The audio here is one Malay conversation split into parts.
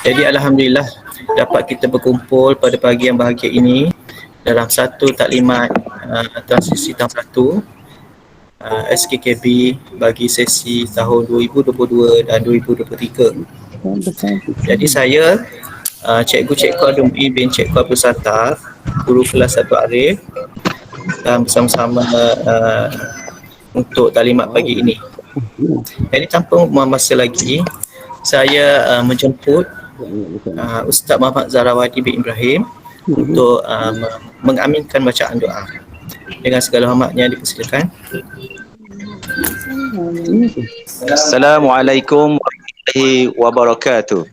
Jadi alhamdulillah dapat kita berkumpul pada pagi yang bahagia ini dalam satu taklimat transisi tahun 1 SKKB bagi sesi tahun 2022 dan 2023. Jadi saya Cikgu Abdul Muin bin Cikgu Abdul Sattar, guru kelas 1 Arif, dan bersama-sama untuk taklimat pagi ini. Jadi tanpa membuang masa lagi, saya menjemput Ustaz Muhammad Zarawadi bin Ibrahim untuk mengaminkan bacaan doa. Dengan segala hormatnya dipersilakan. Assalamualaikum warahmatullahi wabarakatuh.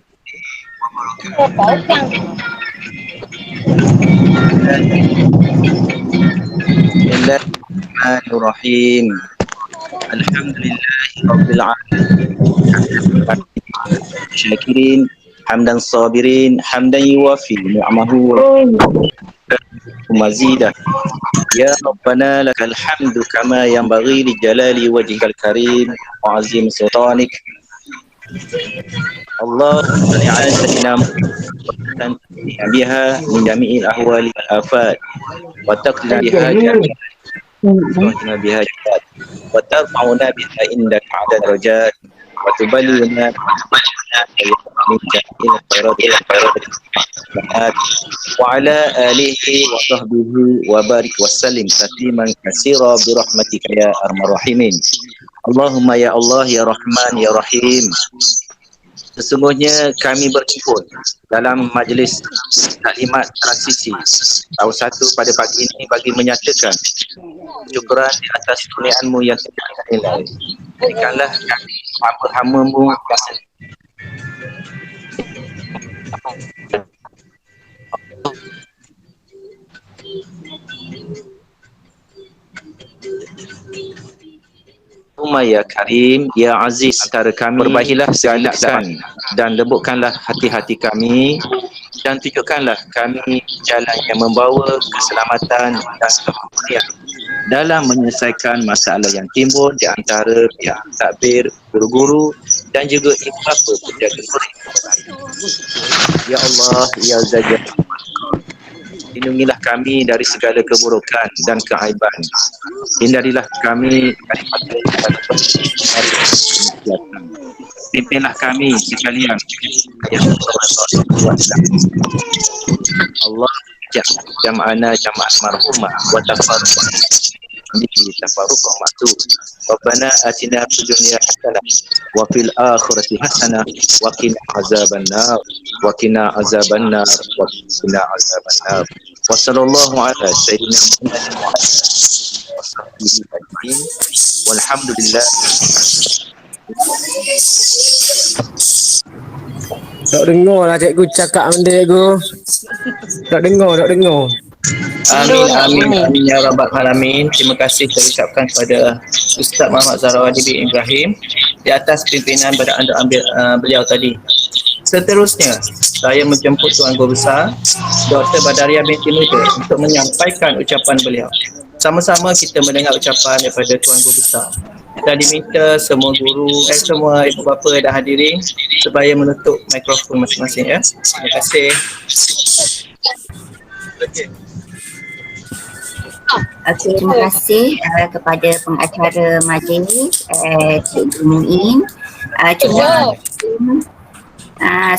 Bismillahirrahmanirrahim. Alhamdulillahirabbil alamin. Syakirin hamdan sabirin hamdan yuwafi ni'amahu wa mazidah. Ya Rabbana lakal hamdu kama yanbaghi li jalali wajhikal karim wa azim sultanik. Allahumma salli ala sayyidina Muhammad biha min jami'il ahwali wal afat wa taqlina biha jami'ina biha wa tarfa'una biha indaka 'ala darajat wa tuballighuna min jami'il khairat wa ala alihi wa sahbihi wa barik wa sallim tasliman katsira bi rahmatika ya arhamar rahimin. Allahumma ya Allah ya Rahman ya Rahim. Sesungguhnya kami berkumpul dalam majlis taklimat transisi tahun 1 pada pagi ini bagi menyatakan syukuran di atas kurniaan-Mu yang tidak ternilai. Berikanlah kami hamba-hamba-Mu Ya Karim, Ya Aziz, antara kami perbaikilah segala keadaan dan lembutkanlah hati-hati kami dan tunjukkanlah kami jalan yang membawa keselamatan dan kemuliaan dalam menyelesaikan masalah yang timbul di antara pihak takbir, guru-guru dan juga ibu bapa penjaga murid. Ya Allah, Ya Zajjal, lindungilah kami dari segala keburukan dan keaiban. Hindarilah kami dari pimpinlah kami sekalian Allah jama'ana jama'at marhumah wa tafarruq bihi tafarruq ma'tub. Rabbana atina fid dunya hasanah wa fil akhirati hasanah wa qina azabannar wa qina azabannar wa qina azabannar. Wa sallallahu ala sayyidina Muhammad wa sahbihi ajma'in. Walhamdulillah. Tak dengar lah cikgu cakap benda cikgu. Tak dengar. Amin, amin, amin ya rabbal alamin. Terima kasih saya ucapkan kepada Ustaz Muhammad Zarawadi bin Ibrahim di atas pimpinan bacaan doa beliau tadi. Seterusnya, saya menjemput Tuan Guru Besar Dr. Badaria binti Muda untuk menyampaikan ucapan beliau. Sama-sama kita mendengar ucapan daripada Tuan Guru Besar. Kita diminta semua guru, semua ibu bapa dan hadirin supaya menutup mikrofon masing-masing ya. Terima kasih. Okey, terima kasih kepada pengacara majlis Cikgu Muin.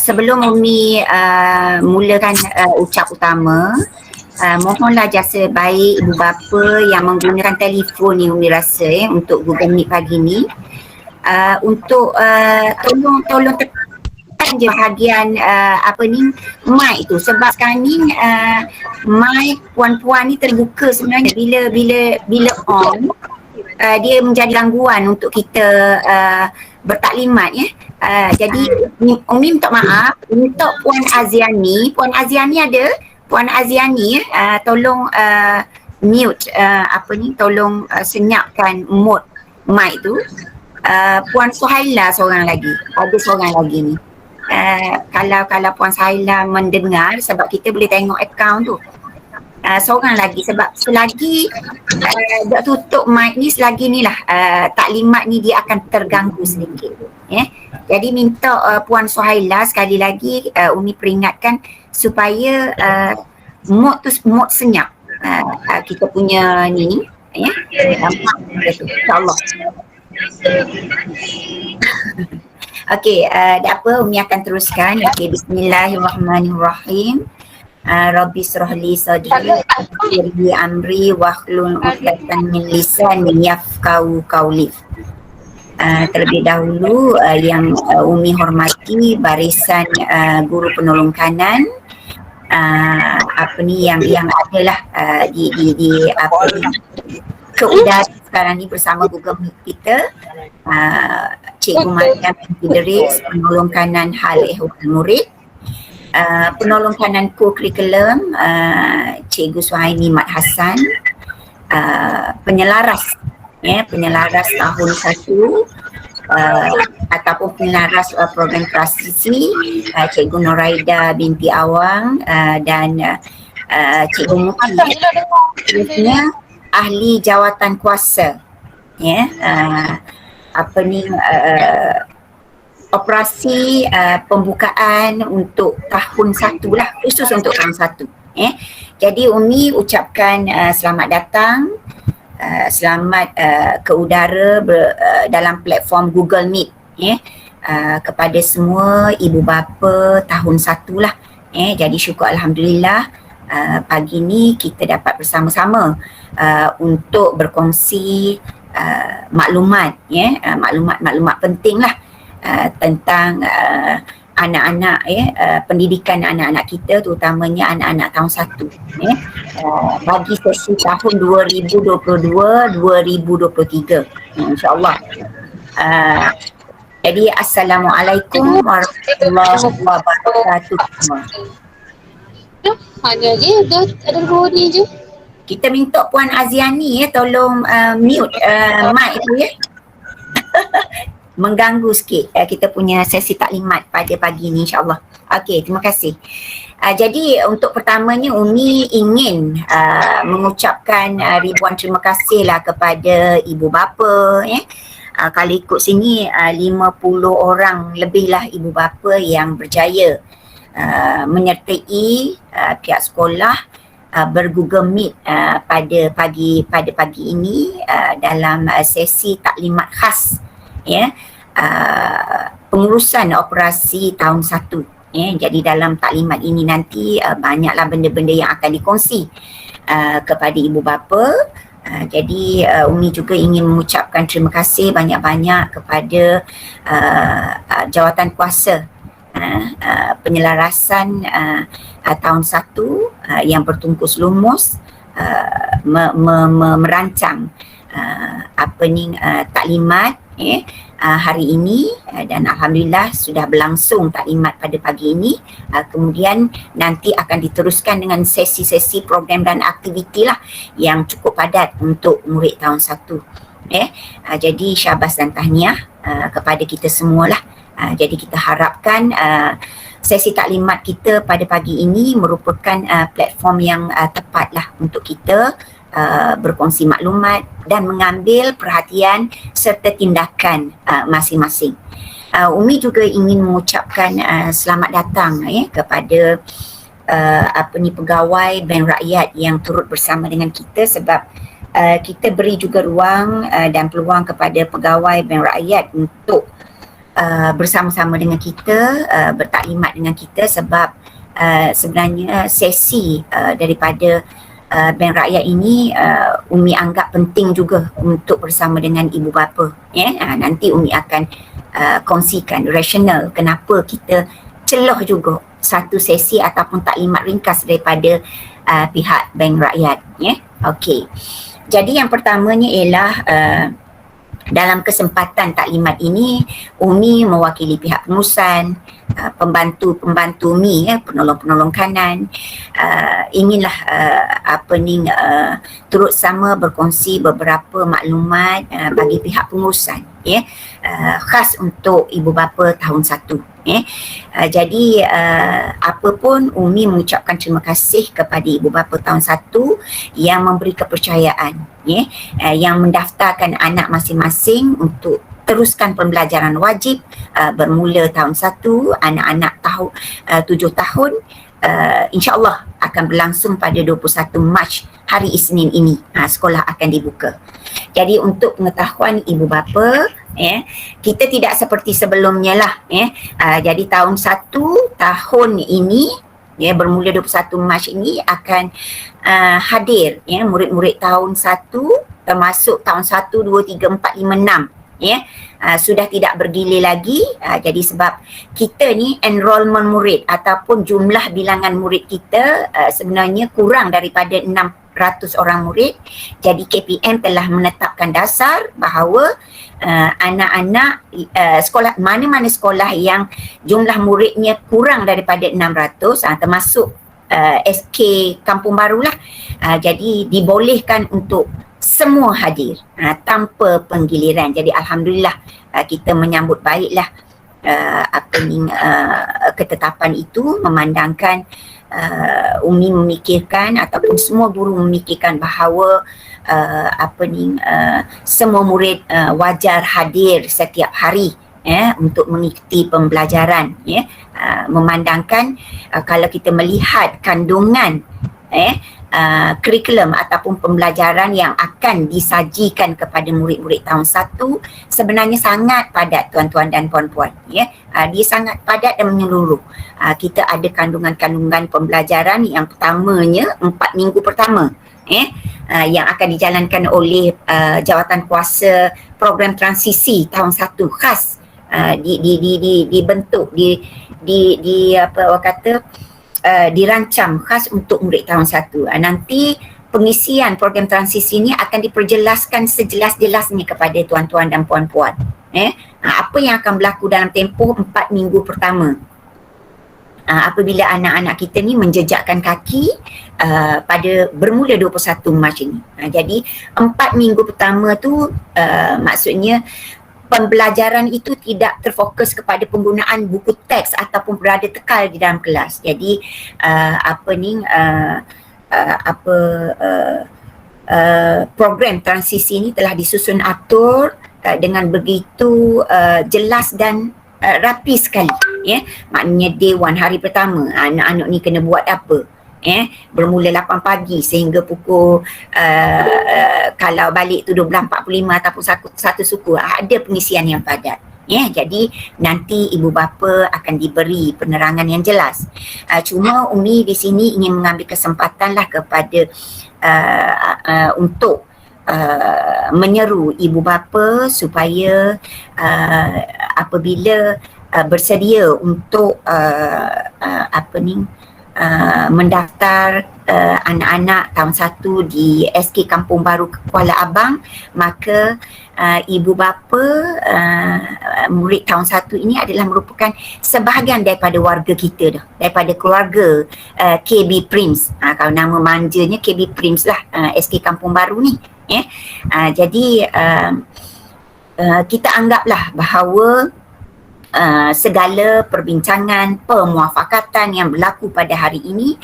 Sebelum Umi mulakan ucap utama, mohonlah jasa baik ibu bapa yang menggunakan telefon ni Umi rasa untuk Google Meet pagi ni untuk tolong tekan je bahagian mic tu, sebab sekarang ni mic puan-puan ni terbuka sebenarnya bila on dia menjadi gangguan untuk kita bertaklimat ya. Jadi Umi minta maaf untuk Puan Aziani ada Puan Aziani tolong mute tolong senyapkan mode mic tu. Puan Suhaila ada seorang lagi ni. Kalau Puan Suhaila mendengar, sebab kita boleh tengok akaun tu. seorang lagi, sebab selagi dia tutup mic ni, selagi ni lah taklimat ni dia akan terganggu sedikit. Jadi minta Puan Suhaila sekali lagi Umi peringatkan supaya mood tu mood senyap. Kita punya ni nampak tu, insyaAllah. Okey, dah apa, Umi akan teruskan. Okey, bismillahirrahmanirrahim. Rabbi syrahli sadri wa amri wahlul 'uqdatam min lisani yafqahu qawli. Terlebih dahulu yang Umi hormati barisan guru penolong kanan, yang adalah di ke udara sekarang ni bersama Google Meet kita, Cikgu Mariam Idris, penolong kanan hal ehwal murid, penolong kanan co-curriculum Cikgu Suhaimi Mat Hassan, penyelaras tahun 1 ataupun penyelaras program praktisi Cikgu Noraida binti Awang, dan Cikgu Muhammad ahli jawatan kuasa, operasi pembukaan untuk tahun 1 lah, khusus untuk tahun 1. Jadi Umi ucapkan selamat datang, selamat ke udara dalam platform Google Meet kepada semua ibu bapa tahun 1 lah. Jadi syukur alhamdulillah pagi ni kita dapat bersama-sama untuk berkongsi maklumat, maklumat penting lah tentang anak-anak, pendidikan anak-anak kita, terutamanya anak-anak tahun 1 bagi sesi tahun 2022-2023 insyaAllah. Jadi Assalamualaikum warahmatullahi wabarakatuh. Hanya je, ada body je. Kita minta Puan Aziani tolong mute mic tu mengganggu sikit kita punya sesi taklimat pada pagi ni insyaAllah. Okey, terima kasih. Jadi untuk pertamanya Umi ingin mengucapkan ribuan terima kasih lah kepada ibu bapa. Kalau ikut sini 50 orang lebih lah ibu bapa yang berjaya menyertai pihak sekolah ber-Google Meet pada pagi ini dalam sesi taklimat khas pengurusan operasi tahun 1. Jadi dalam taklimat ini nanti banyaklah benda-benda yang akan dikongsi kepada ibu bapa. Jadi Umi juga ingin mengucapkan terima kasih banyak-banyak kepada jawatan kuasa penyelarasan tahun 1 yang bertungkus lumus merancang taklimat hari ini, dan alhamdulillah sudah berlangsung taklimat pada pagi ini. Kemudian nanti akan diteruskan dengan sesi-sesi program dan aktiviti lah yang cukup padat untuk murid tahun 1. Jadi syabas dan tahniah kepada kita semualah. Jadi kita harapkan sesi taklimat kita pada pagi ini merupakan platform yang tepatlah untuk kita berkongsi maklumat dan mengambil perhatian serta tindakan masing-masing. Umi juga ingin mengucapkan selamat datang kepada pegawai Bank Rakyat yang turut bersama dengan kita, sebab kita beri juga ruang dan peluang kepada pegawai Bank Rakyat untuk bersama-sama dengan kita, bertaklimat dengan kita, sebab sebenarnya sesi daripada Bank Rakyat ini Umi anggap penting juga untuk bersama dengan ibu bapa. Nanti Umi akan kongsikan rasional kenapa kita celah juga satu sesi ataupun taklimat ringkas daripada pihak Bank Rakyat. Okey. Jadi yang pertamanya ialah dalam kesempatan taklimat ini Umi mewakili pihak pengurusan, pembantu-pembantu Umi, penolong-penolong kanan, inginlah turut sama berkongsi beberapa maklumat bagi pihak pengurusan khas untuk ibu bapa tahun 1. Jadi apa pun Umi mengucapkan terima kasih kepada ibu bapa tahun 1 yang memberi kepercayaan, yang mendaftarkan anak masing-masing untuk teruskan pembelajaran wajib bermula tahun 1, anak-anak tahun 7 tahun insya-Allah akan berlangsung pada 21 Mac hari Isnin ini. Sekolah akan dibuka. Jadi untuk pengetahuan ibu bapa, kita tidak seperti sebelumnya lah. Jadi tahun 1 tahun ini, bermula 21 Mac ini akan hadir murid-murid tahun 1 termasuk tahun 1, 2, 3, 4, 5, 6. Sudah tidak bergilir lagi. Jadi sebab kita ni enrollment murid ataupun jumlah bilangan murid kita sebenarnya kurang daripada 600 orang murid. Jadi KPM telah menetapkan dasar bahawa anak-anak sekolah, mana-mana sekolah yang jumlah muridnya kurang daripada 600 termasuk SK Kampung Baru lah, jadi dibolehkan untuk semua hadir tanpa penggiliran. Jadi alhamdulillah kita menyambut baiklah ketetapan itu, memandangkan Umi memikirkan ataupun semua guru memikirkan bahawa semua murid wajar hadir setiap hari untuk mengikuti pembelajaran, memandangkan kalau kita melihat kandungan kurikulum ataupun pembelajaran yang akan disajikan kepada murid-murid tahun 1 sebenarnya sangat padat tuan-tuan dan puan-puan, dia sangat padat dan menyeluruh. Kita ada kandungan-kandungan pembelajaran yang pertamanya 4 minggu pertama yang akan dijalankan oleh jawatan kuasa program transisi tahun 1 khas dibentuk dirancam khas untuk murid tahun 1. Nanti pengisian program transisi ini akan diperjelaskan sejelas-jelasnya kepada tuan-tuan dan puan-puan. Apa yang akan berlaku dalam tempoh 4 minggu pertama. Apabila anak-anak kita ni menjejakkan kaki pada bermula 21 Mac ini. Jadi 4 minggu pertama tu maksudnya pembelajaran itu tidak terfokus kepada penggunaan buku teks ataupun berada tekal di dalam kelas. Jadi program transisi ini telah disusun atur dengan begitu jelas dan rapi sekali. Maknanya day 1 hari pertama anak-anak ni kena buat apa. Bermula 8 pagi sehingga pukul kalau balik tu 12.45 ataupun satu suku, ada pengisian yang padat. Jadi nanti ibu bapa akan diberi penerangan yang jelas. Cuma Umi di sini ingin mengambil kesempatan lah kepada untuk menyeru ibu bapa supaya apabila bersedia untuk mendaftar anak-anak tahun 1 di SK Kampung Baru Kuala Abang, maka ibu bapa murid tahun 1 ini adalah merupakan sebahagian daripada warga kita dah, daripada keluarga KB Prince. Kalau nama manjanya KB Prince lah, SK Kampung Baru ni. Jadi kita anggaplah bahawa segala perbincangan, pemuafakatan yang berlaku pada hari ini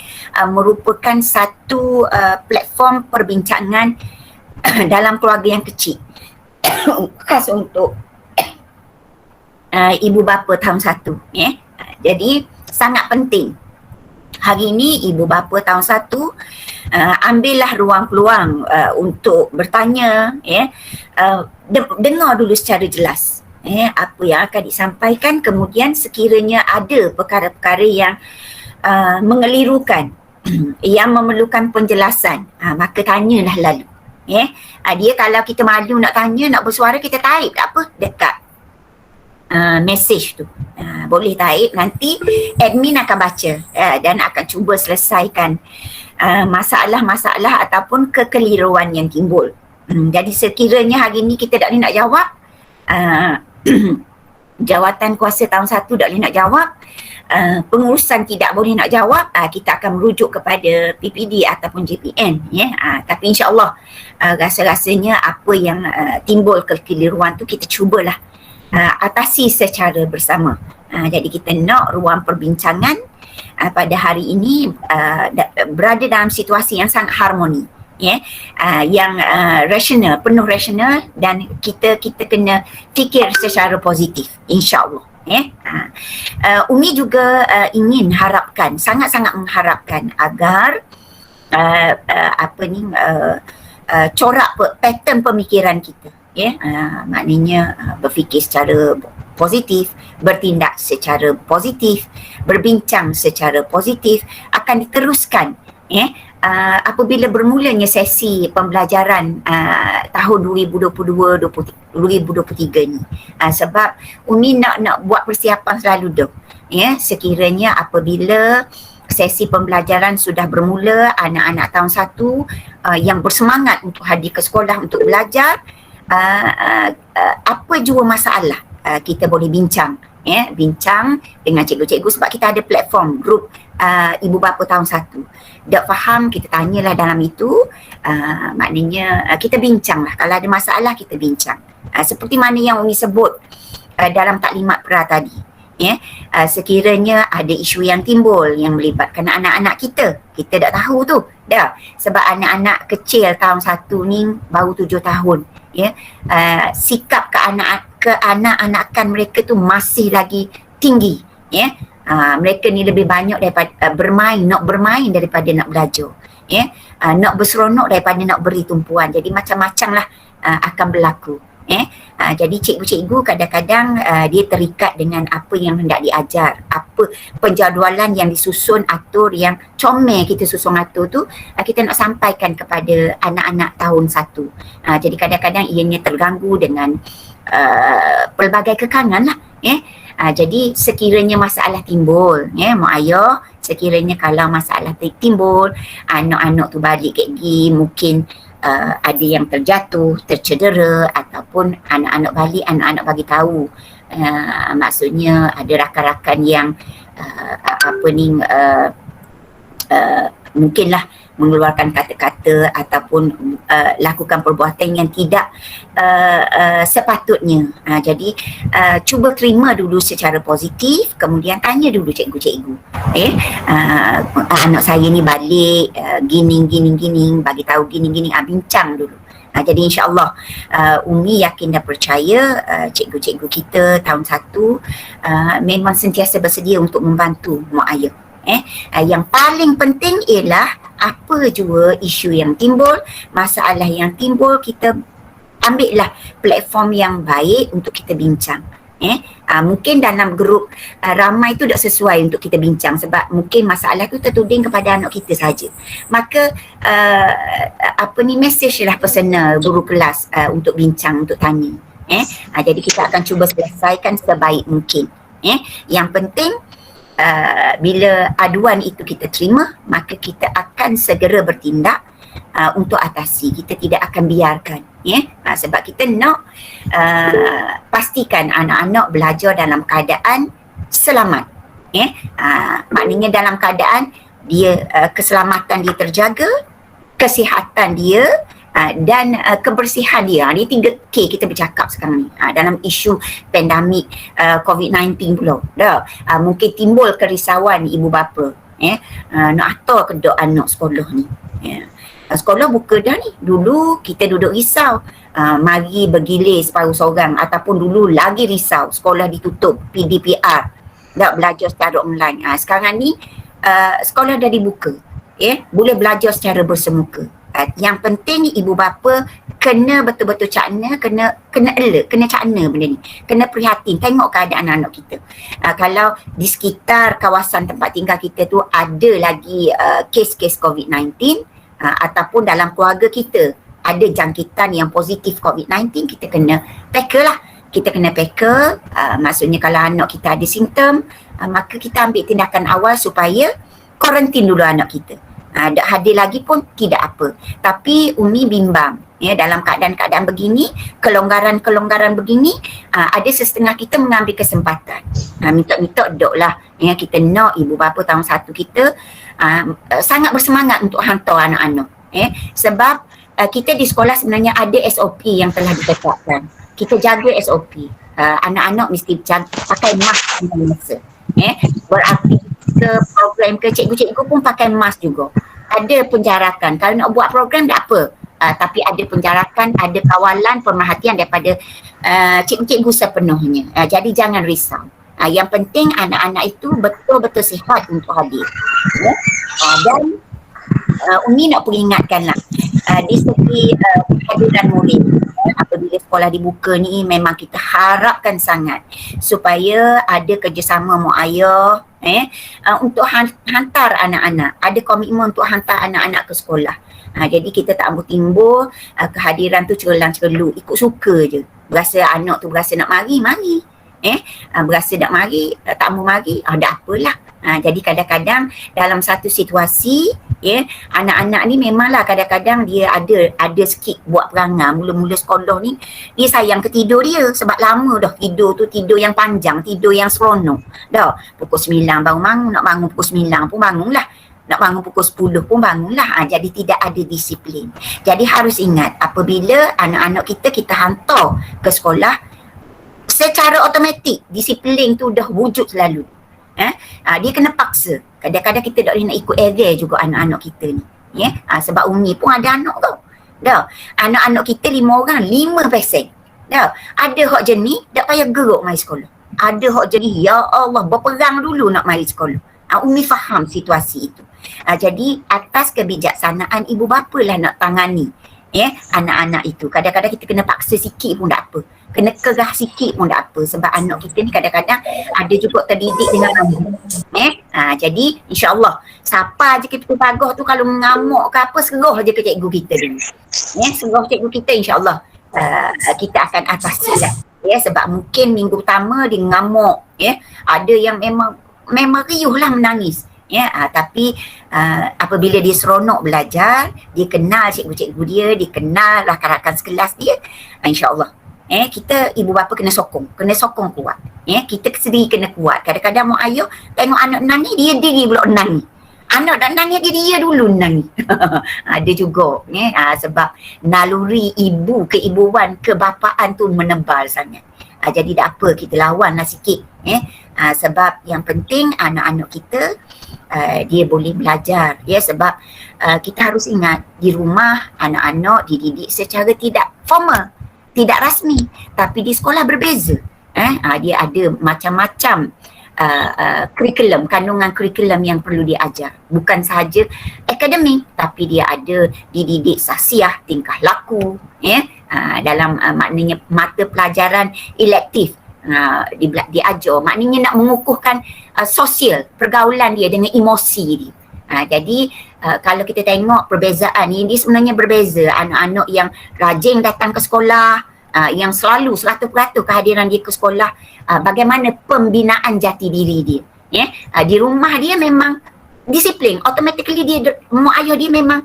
merupakan satu platform perbincangan dalam keluarga yang kecil khas untuk ibu bapa tahun 1. Jadi sangat penting hari ini ibu bapa tahun 1 ambillah ruang peluang untuk bertanya, dengar dulu secara jelas apa yang akan disampaikan. Kemudian sekiranya ada perkara-perkara yang mengelirukan, yang memerlukan penjelasan, maka tanyalah lalu. Dia kalau kita malu nak tanya, nak bersuara, kita taip tak apa dekat message tu. Boleh taip, nanti admin akan baca dan akan cuba selesaikan masalah-masalah ataupun kekeliruan yang timbul. Jadi sekiranya hari ni kita tak boleh nak jawab, jawatan kuasa tahun 1 tak boleh nak jawab, pengurusan tidak boleh nak jawab, kita akan merujuk kepada PPD ataupun JPN. Tapi insyaAllah rasa-rasanya apa yang timbul kekeliruan tu kita cubalah atasi secara bersama. Jadi kita nak ruang perbincangan pada hari ini berada dalam situasi yang sangat harmoni, yang rasional, penuh rasional, dan kita kena fikir secara positif, insya-Allah. Umi juga ingin harapkan, sangat-sangat mengharapkan agar corak pattern pemikiran kita, maknanya berfikir secara positif, bertindak secara positif, berbincang secara positif akan diteruskan apabila bermulanya sesi pembelajaran tahun 2022-2023 ni. Sebab Umi nak buat persiapan selalu dah. Sekiranya apabila sesi pembelajaran sudah bermula, anak-anak tahun 1 yang bersemangat untuk hadir ke sekolah untuk belajar, apa jua masalah kita boleh bincang, bincang dengan cikgu-cikgu, sebab kita ada platform grup ibu bapa tahun 1. Tak faham, kita tanyalah dalam itu, maknanya kita bincang lah. Kalau ada masalah kita bincang, seperti mana yang Umi sebut dalam taklimat pra tadi. Sekiranya ada isu yang timbul yang melibatkan anak-anak kita dah tahu tu dah, sebab anak-anak kecil tahun 1 ni baru 7 tahun, sikap keanak-anakan mereka tu masih lagi tinggi, mereka ni lebih banyak daripada nak bermain daripada nak belajar, nak berseronok daripada nak beri tumpuan. Jadi macam-macam lah akan berlaku. Jadi cikgu-cikgu kadang-kadang dia terikat dengan apa yang hendak diajar, apa penjadualan yang disusun, atur yang comel kita susun atur tu, kita nak sampaikan kepada anak-anak tahun 1. Jadi kadang-kadang ianya terganggu dengan pelbagai kekangan lah. Jadi sekiranya masalah timbul, mak ayah, sekiranya kalau masalah timbul, anak-anak tu balik ke gigi, mungkin ada yang terjatuh, tercedera, ataupun anak-anak balik, anak-anak bagi tahu, maksudnya ada rakan-rakan yang mungkinlah mengeluarkan kata-kata ataupun lakukan perbuatan yang tidak sepatutnya. Jadi cuba terima dulu secara positif, kemudian tanya dulu cikgu-cikgu, anak saya ni balik gini, bagi tahu gini, bincang dulu. Jadi insya-Allah Umi yakin dan percaya cikgu-cikgu kita tahun 1 memang sentiasa bersedia untuk membantu mak ayah. Yang paling penting ialah apa jua isu yang timbul, masalah yang timbul, kita ambillah platform yang baik untuk kita bincang. Mungkin dalam grup ramai tu tak sesuai untuk kita bincang, sebab mungkin masalah tu tertuding kepada anak kita saja. Maka message lah personal guru kelas untuk bincang, untuk tanya. Jadi kita akan cuba selesaikan sebaik mungkin. Yang penting bila aduan itu kita terima, maka kita akan segera bertindak untuk atasi. Kita tidak akan biarkan, sebab kita nak pastikan anak-anak belajar dalam keadaan selamat, maknanya dalam keadaan dia keselamatan dia terjaga, kesihatan dia dan kebersihan dia. Ini 3K kita bercakap sekarang ni dalam isu pandemik COVID-19 pula. Mungkin timbul kerisauan ibu bapa, nak hantar ke dok anak sekolah ni. Sekolah buka dah ni. Dulu kita duduk risau, mari bergilir separuh seorang, ataupun dulu lagi risau sekolah ditutup, PDPR, tak belajar secara online. Sekarang ni sekolah dah dibuka, boleh belajar secara bersemuka. Yang penting ibu bapa kena betul-betul cakna, kena alert, kena cakna benda ni, kena prihatin, tengok keadaan anak kita. Kalau di sekitar kawasan tempat tinggal kita tu ada lagi kes-kes COVID-19, ataupun dalam keluarga kita ada jangkitan yang positif COVID-19, kita kena tackle lah. Kita kena tackle, maksudnya kalau anak kita ada simptom, maka kita ambil tindakan awal supaya kuarantin dulu anak kita. Tak hadir lagi pun tidak apa. Tapi Umi bimbang, dalam keadaan-keadaan begini, kelonggaran-kelonggaran begini, ada setengah kita mengambil kesempatan. Minta-minta dok lah, kita nak ibu bapa tahun 1 kita sangat bersemangat untuk hantar anak-anak. Sebab kita di sekolah sebenarnya ada SOP yang telah ditetapkan. kita jaga SOP. Anak-anak mesti pakai mask dalam masa. Berarti ke program ke cikgu-cikgu pun pakai mask juga. Ada penjarakan. Kalau nak buat program tak apa. Tapi ada penjarakan, ada kawalan, pemerhatian daripada cikgu-cikgu sepenuhnya. Jadi jangan risau. Yang penting anak-anak itu betul-betul sihat untuk hadir. Dan Umi nak peringatkanlah di segi kehadiran murid, apabila sekolah dibuka ni memang kita harapkan sangat supaya ada kerjasama mak ayah untuk hantar anak-anak, ada komitmen untuk hantar anak-anak ke sekolah. Jadi kita tak ambil timbul kehadiran tu celang-celuk, ikut suka je. Berasa anak tu berasa nak mari, berasa nak mari, tak mau mari, dah apalah. Jadi kadang-kadang dalam satu situasi, anak-anak ni memanglah kadang-kadang dia ada sikit buat perangai. Mula-mula sekolah ni dia sayang ke tidur dia sebab lama dah tidur tu, tidur yang panjang, tidur yang seronok. Dah pukul 9 baru bangun, nak bangun pukul 9 pun bangunlah. Nak bangun pukul 10 pun bangunlah. Jadi tidak ada disiplin. Jadi harus ingat, apabila anak-anak kita hantar ke sekolah, secara automatik disiplin tu dah wujud selalu. Dia kena paksa. Kadang-kadang kita tak boleh nak ikut area juga anak-anak kita ni. Sebab Umi pun ada anak tau. Dah, anak-anak kita 5 orang, 5%. Dah, ada hak jenis tak payah geruk mari sekolah. Ada hak jenis, ya Allah, berperang dulu nak mari sekolah. Umi faham situasi itu. Jadi atas kebijaksanaan ibu bapa lah nak tangani anak-anak itu. Kadang-kadang kita kena paksa sikit pun tak apa. Kena kerah sikit pun tak apa. Sebab anak kita ni kadang-kadang ada juga terdidik dengan rambut. Jadi insyaAllah siapa je kita bagus tu kalau mengamuk ke apa, serah je ke cikgu kita dulu. Serah cikgu kita insyaAllah kita akan atasi lah. Sebab mungkin minggu pertama dia ngamuk. Ada yang memang riuh lah menangis. Tapi apabila dia seronok belajar, dia kenal cikgu-cikgu dia kenal rakan-rakan sekelas dia, insyaAllah kita ibu bapa kena sokong kuat. Kita sendiri kena kuat. Kadang-kadang mak ayah tengok anak nangis, dia diri pula nangis. Anak tak nangis, dia dulu nangis. Ada juga sebab naluri ibu, keibuan, kebapaan tu menebal sangat. Jadi tak apa, kita lawanlah sikit. Sebab yang penting anak-anak kita dia boleh belajar. Sebab kita harus ingat di rumah anak-anak dididik secara tidak formal, tidak rasmi, tapi di sekolah berbeza. Dia ada macam-macam kurikulum, kandungan kurikulum yang perlu diajar. Bukan sahaja akademik, tapi dia ada dididik sahsiah, tingkah laku, dalam maknanya mata pelajaran elektif diajar. Maknanya nak mengukuhkan sosial, pergaulan dia dengan emosi dia. Jadi kalau kita tengok perbezaan ini, dia sebenarnya berbeza. Anak-anak yang rajin datang ke sekolah, yang selalu 100% kehadiran dia ke sekolah, bagaimana pembinaan jati diri dia. Di rumah dia memang disiplin, automatically dia, mak ayah dia memang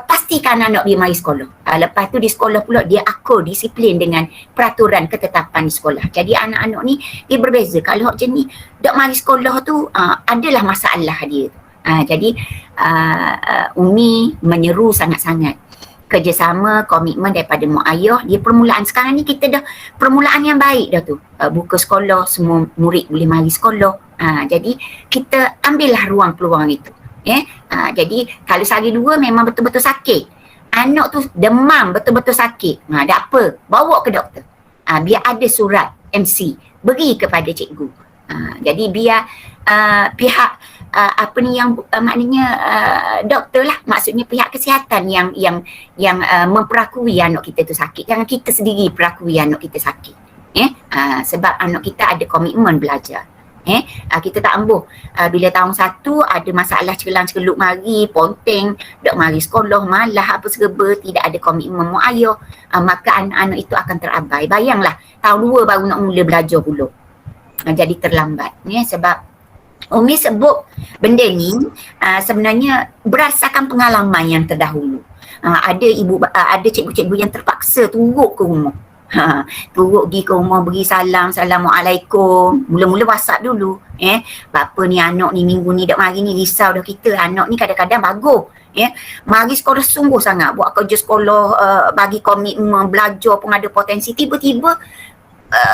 pastikan anak dia mari sekolah. Lepas tu di sekolah pula dia akur disiplin dengan peraturan ketetapan di sekolah. Jadi anak-anak ni dia berbeza. Kalau hak jenis tak mari sekolah tu adalah masalah dia. Jadi Umi menyeru sangat-sangat kerjasama, komitmen daripada mak ayah. Dia permulaan sekarang ni kita dah permulaan yang baik dah tu. Buka sekolah, semua murid boleh mari sekolah. Jadi kita ambillah ruang peluang itu. Jadi kalau sehari 2 memang betul-betul sakit, anak tu demam betul-betul sakit, tak apa, bawa ke doktor. Biar ada surat MC beri kepada cikgu. Jadi biar pihak apa ni yang maknanya doktor lah, maksudnya pihak kesihatan yang memperakui anak kita tu sakit. Jangan kita sendiri perakui anak kita sakit. Sebab anak kita ada komitmen belajar. Kita tak ambuh bila tahun 1 ada masalah celang-celuk mari, ponteng, tak mari sekolah, malah apa serba, tidak ada komitmen mak ayah, maka anak-anak itu akan terabai. Bayanglah tahun 2 baru nak mula belajar pula. Jadi terlambat. Sebab Umi sebut benda ni sebenarnya berdasarkan pengalaman yang terdahulu. Ada cikgu-cikgu yang terpaksa turut ke rumah. Turut pergi ke rumah beri salam, Assalamualaikum. Mula-mula WhatsApp dulu. Bapa ni anak ni minggu ni dak mari ni risau dah kita. Anak ni kadang-kadang bagus. Mari sekolah sungguh sangat. Buat kerja sekolah, bagi komitmen, belajar pun ada potensi. Tiba-tiba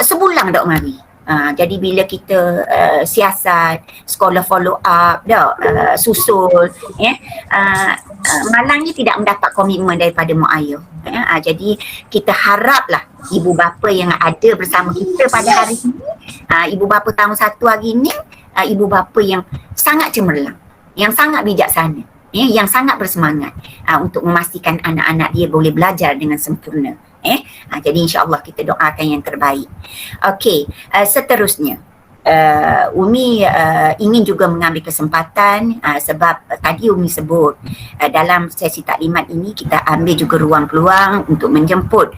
sebulan dak mari. Jadi bila kita siasat, sekolah follow up, susul, malangnya tidak mendapat komitmen daripada mak ayah. Jadi kita haraplah ibu bapa yang ada bersama kita pada hari ini, ibu bapa tahun 1 hari ini, ibu bapa yang sangat cemerlang, yang sangat bijaksana, yang sangat bersemangat untuk memastikan anak-anak dia boleh belajar dengan sempurna. Jadi insya-Allah kita doakan yang terbaik. Okey, seterusnya Umi ingin juga mengambil kesempatan sebab tadi Umi sebut dalam sesi taklimat ini kita ambil juga ruang peluang untuk menjemput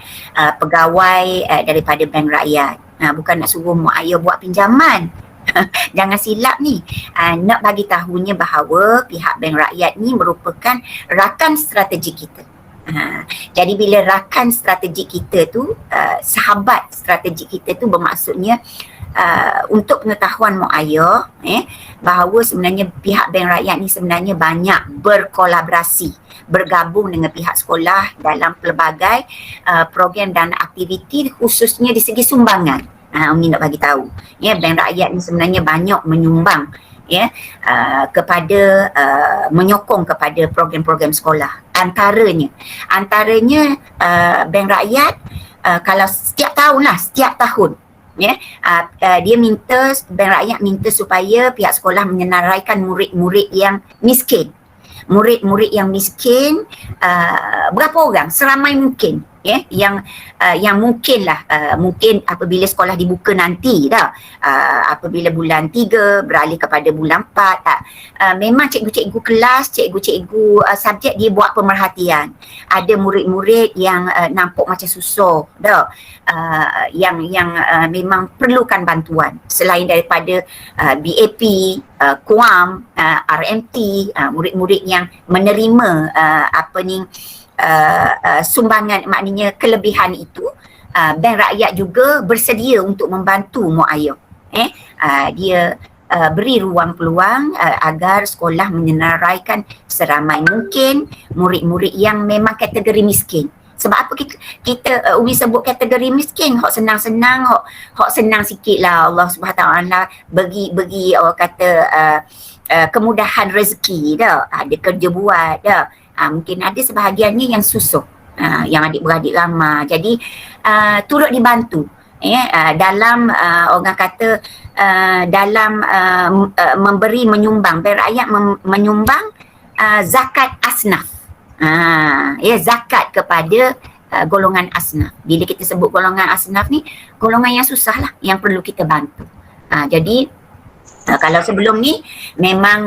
pegawai daripada Bank Rakyat. Bukan nak suruh mak ayah buat pinjaman. Jangan silap ni. Nak bagi tahunya bahawa pihak Bank Rakyat ni merupakan rakan strategi kita. Jadi bila rakan strategi kita tu, sahabat strategi kita tu bermaksudnya untuk pengetahuan mak ayah bahawa sebenarnya pihak Bank Rakyat ni sebenarnya banyak berkolaborasi, bergabung dengan pihak sekolah dalam pelbagai program dan aktiviti khususnya di segi sumbangan. Umi nak bagi tahu Bank Rakyat ni sebenarnya banyak menyumbang kepada menyokong kepada program-program sekolah. Antaranya Bank Rakyat kalau setiap tahun dia minta, Bank Rakyat minta supaya pihak sekolah menyenaraikan murid-murid yang miskin. Murid-murid yang miskin berapa orang? Seramai mungkin. Yang mungkinlah mungkin apabila sekolah dibuka nanti apabila bulan 3 beralih kepada bulan 4 memang cikgu-cikgu kelas, cikgu-cikgu subjek dia buat pemerhatian. Ada murid-murid yang nampak macam susah yang memang perlukan bantuan selain daripada BAP, KUAM, RMT, murid-murid yang menerima sumbangan, maknanya kelebihan itu, Bank Rakyat juga bersedia untuk membantu mak ayah. Dia beri ruang peluang agar sekolah menyenaraikan seramai mungkin murid-murid yang memang kategori miskin. Sebab apa kita Umi sebut kategori miskin? Hak senang-senang, hak senang sikit lah Allah Subhanahu Wa bagi orang kata kemudahan rezeki dah, ada kerja buat dah. Mungkin ada sebahagiannya yang susah, yang adik-beradik ramah. Jadi turut dibantu dalam orang kata dalam memberi, menyumbang. Bank Rakyat menyumbang zakat asnaf. Zakat kepada golongan asnaf. Bila kita sebut golongan asnaf ni, golongan yang susah lah, yang perlu kita bantu. Jadi kalau sebelum ni memang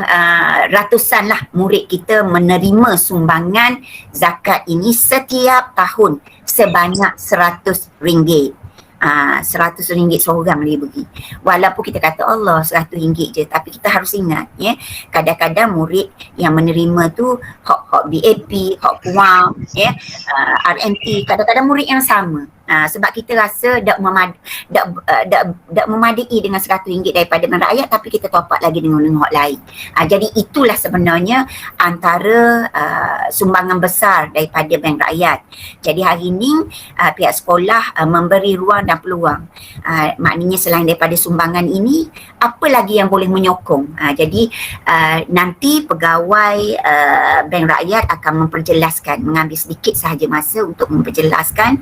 ratusan lah murid kita menerima sumbangan zakat ini setiap tahun sebanyak RM100. RM100 seorang dia bagi. Walaupun kita kata Allah RM100 je, tapi kita harus ingat kadang-kadang murid yang menerima tu hak BAP, hak KUAM, RMT, kadang-kadang murid yang sama. Sebab kita rasa tak memadai dengan RM100 daripada Bank Rakyat, tapi kita top up lagi dengan hak lain. Jadi itulah sebenarnya antara sumbangan besar daripada Bank Rakyat. Jadi hari ini pihak sekolah memberi ruang dan peluang. Maknanya selain daripada sumbangan ini, apa lagi yang boleh menyokong. Jadi nanti pegawai Bank Rakyat akan memperjelaskan, mengambil sedikit sahaja masa untuk memperjelaskan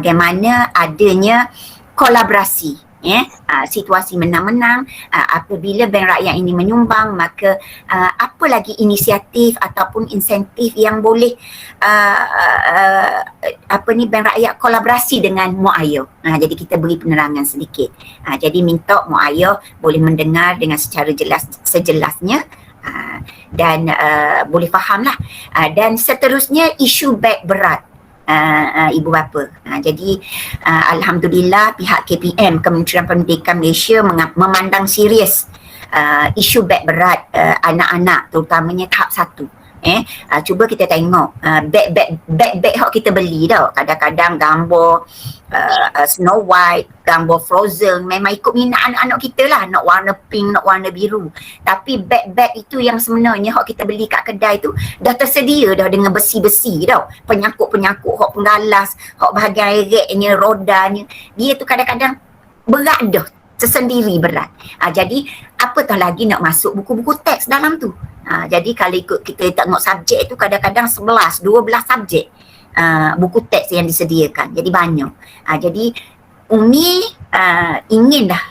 bagaimana adanya kolaborasi, situasi menang-menang. Apabila Bank Rakyat ini menyumbang, maka apa lagi inisiatif ataupun insentif yang boleh Bank Rakyat kolaborasi dengan mak ayah. Jadi kita beri penerangan sedikit. Jadi minta mak ayah boleh mendengar dengan secara sejelasnya dan boleh fahamlah. Dan seterusnya isu beg berat ibu bapa. Jadi alhamdulillah pihak KPM, Kementerian Pendidikan Malaysia memandang serius isu beg berat anak-anak, terutamanya tahap 1. Cuba kita tengok beg hok kita beli tau. Kadang-kadang gambar Snow White, gambar Frozen, memang ikut minat anak-anak kita lah, nak warna pink, nak warna biru. Tapi beg-beg itu yang sebenarnya hok kita beli kat kedai tu dah tersedia dah dengan besi-besi tau. Penyangkut-penyangkut, hok penggalas, hok bahagian reknya, rodanya. Dia tu kadang-kadang berat dah, tersendiri berat. Jadi apatah lagi nak masuk buku-buku teks dalam tu. Jadi kalau ikut kita tengok subjek tu kadang-kadang 11, 12 subjek buku teks yang disediakan. Jadi banyak. Jadi Umi ingin dah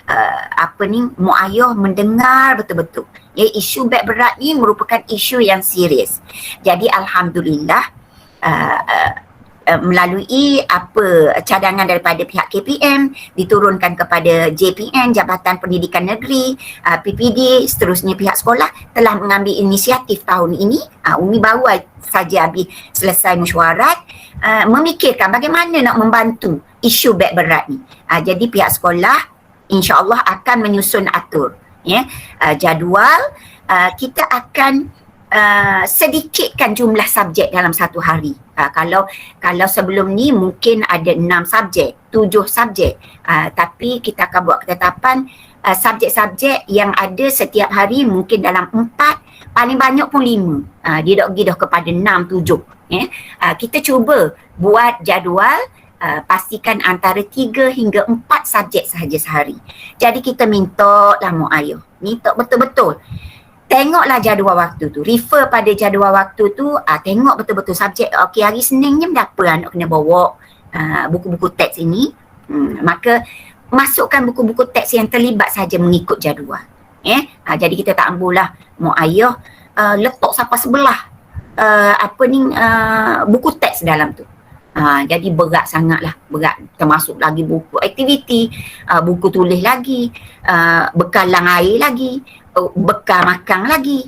mak ayah mendengar betul-betul. Ya, isu beg berat ni merupakan isu yang serius. Jadi alhamdulillah melalui cadangan daripada pihak KPM diturunkan kepada JPN, Jabatan Pendidikan Negeri, PPD, seterusnya pihak sekolah telah mengambil inisiatif tahun ini. Umi baru saja habis selesai mesyuarat memikirkan bagaimana nak membantu isu beg berat ni. Jadi pihak sekolah insya-Allah akan menyusun atur jadual. Kita akan sedikitkan jumlah subjek dalam satu hari. Kalau sebelum ni mungkin ada 6 subjek, 7 subjek. Tapi kita akan buat ketetapan subjek-subjek yang ada setiap hari mungkin dalam 4, paling banyak pun 5. Dia dah kepada 6, 7. Kita cuba buat jadual, pastikan antara 3 hingga 4 subjek sahaja sehari. Jadi kita minta lah mak ayah, minta betul-betul tengoklah jadual waktu tu, refer pada jadual waktu tu, tengok betul-betul subjek. Okey, hari Senin ni berapa anak kena bawa buku-buku teks ini, maka masukkan buku-buku teks yang terlibat saja mengikut jadual. Jadi kita tak ambillah mak ayah letak sampai sebelah buku teks dalam tu. Jadi berat sangatlah, berat, termasuk lagi buku aktiviti, buku tulis lagi, bekalan air lagi, bekal makan lagi.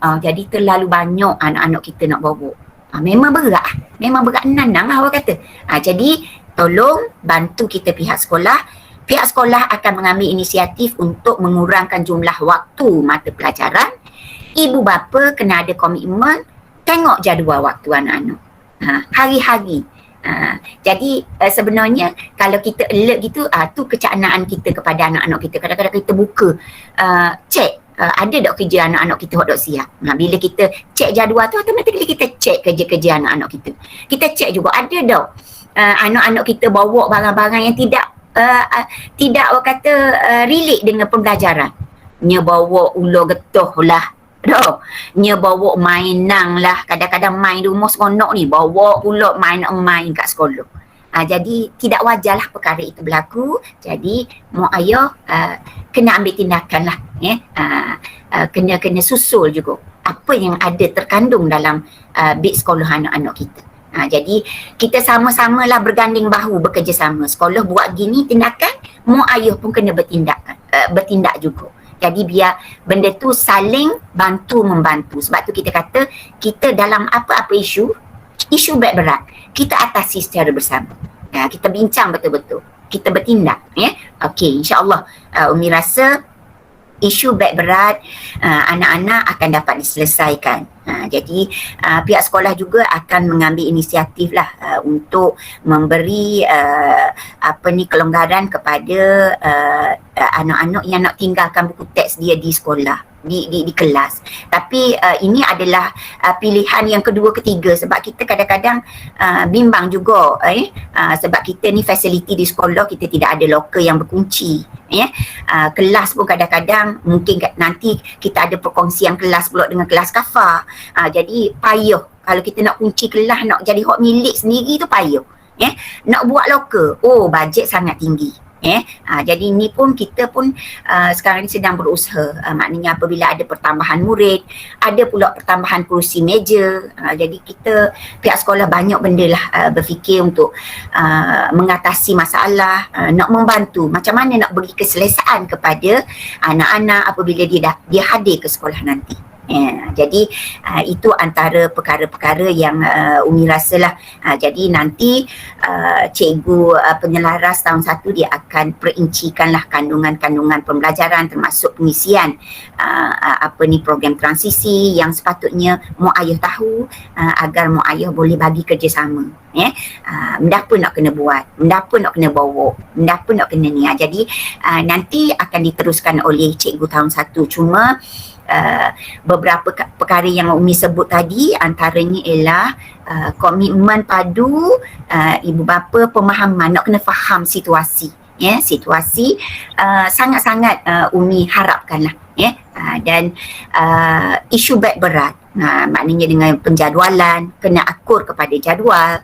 Jadi terlalu banyak anak-anak kita nak bawa. Memang berat nanang lah orang kata. Jadi tolong bantu kita pihak sekolah. Pihak sekolah akan mengambil inisiatif untuk mengurangkan jumlah waktu mata pelajaran. Ibu bapa kena ada komitmen tengok jadual waktu anak-anak hari-hari. Jadi sebenarnya kalau kita alert gitu, tu kecanaan kita kepada anak-anak kita. Kadang-kadang kita buka cek ada tak kerja anak-anak kita hok dok siap. Bila kita cek jadual tu, automatically kita cek kerja-kerja anak-anak kita. Kita cek juga ada tak anak-anak kita bawa barang-barang yang tidak orang kata relate dengan pembelajaran. Nya bawa ular getah lah, nya bawa mainan lah, kadang-kadang main di rumah seronok ni, bawa pula main kat sekolah. Jadi tidak wajarlah perkara itu berlaku. Jadi mak ayah kena ambil tindakan lah, kena susul juga apa yang ada terkandung dalam beg sekolah anak-anak kita. Jadi kita sama-samalah berganding bahu, bekerjasama. Sekolah buat gini tindakan, mak ayah pun kena bertindak juga. Jadi biar benda tu saling bantu-membantu. Sebab tu kita kata, kita dalam apa-apa isu beg berat, kita atasi secara bersama. Kita bincang betul-betul. Kita bertindak. Okey, insya-Allah Umi rasa isu beg berat anak-anak akan dapat diselesaikan. Jadi pihak sekolah juga akan mengambil inisiatif lah untuk memberi kelonggaran kepada anak-anak yang nak tinggalkan buku teks dia di sekolah, di kelas. Tapi ini adalah pilihan yang kedua ketiga, sebab kita kadang-kadang bimbang juga sebab kita ni fasiliti di sekolah kita tidak ada loker yang berkunci. Kelas pun kadang-kadang mungkin nanti kita ada perkongsian kelas pula dengan kelas kafar. Jadi payah kalau kita nak kunci kelas, nak jadi hak milik sendiri tu payah. Nak buat loker, bajet sangat tinggi. Jadi ni pun kita pun sekarang ni sedang berusaha. Maknanya apabila ada pertambahan murid, ada pula pertambahan kursi meja. Jadi kita pihak sekolah banyak benda lah berfikir untuk mengatasi masalah, nak membantu macam mana nak beri keselesaan kepada anak-anak apabila dia hadir ke sekolah nanti. Jadi itu antara perkara-perkara yang Umi rasalah. Jadi nanti cikgu penyelaras tahun 1 dia akan perincikanlah kandungan-kandungan pembelajaran termasuk pengisian program transisi yang sepatutnya mak ayah tahu agar mak ayah boleh bagi kerjasama. Benda pun nak kena buat, benda pun nak kena bawa, benda pun nak kena ni. Jadi nanti akan diteruskan oleh cikgu tahun 1. Cuma beberapa perkara yang Umi sebut tadi antaranya ialah komitmen padu ibu bapa, pemahaman, nak kena faham situasi. Situasi sangat-sangat Umi harapkanlah. Dan isu beg berat, maknanya dengan penjadualan, kena akur kepada jadual.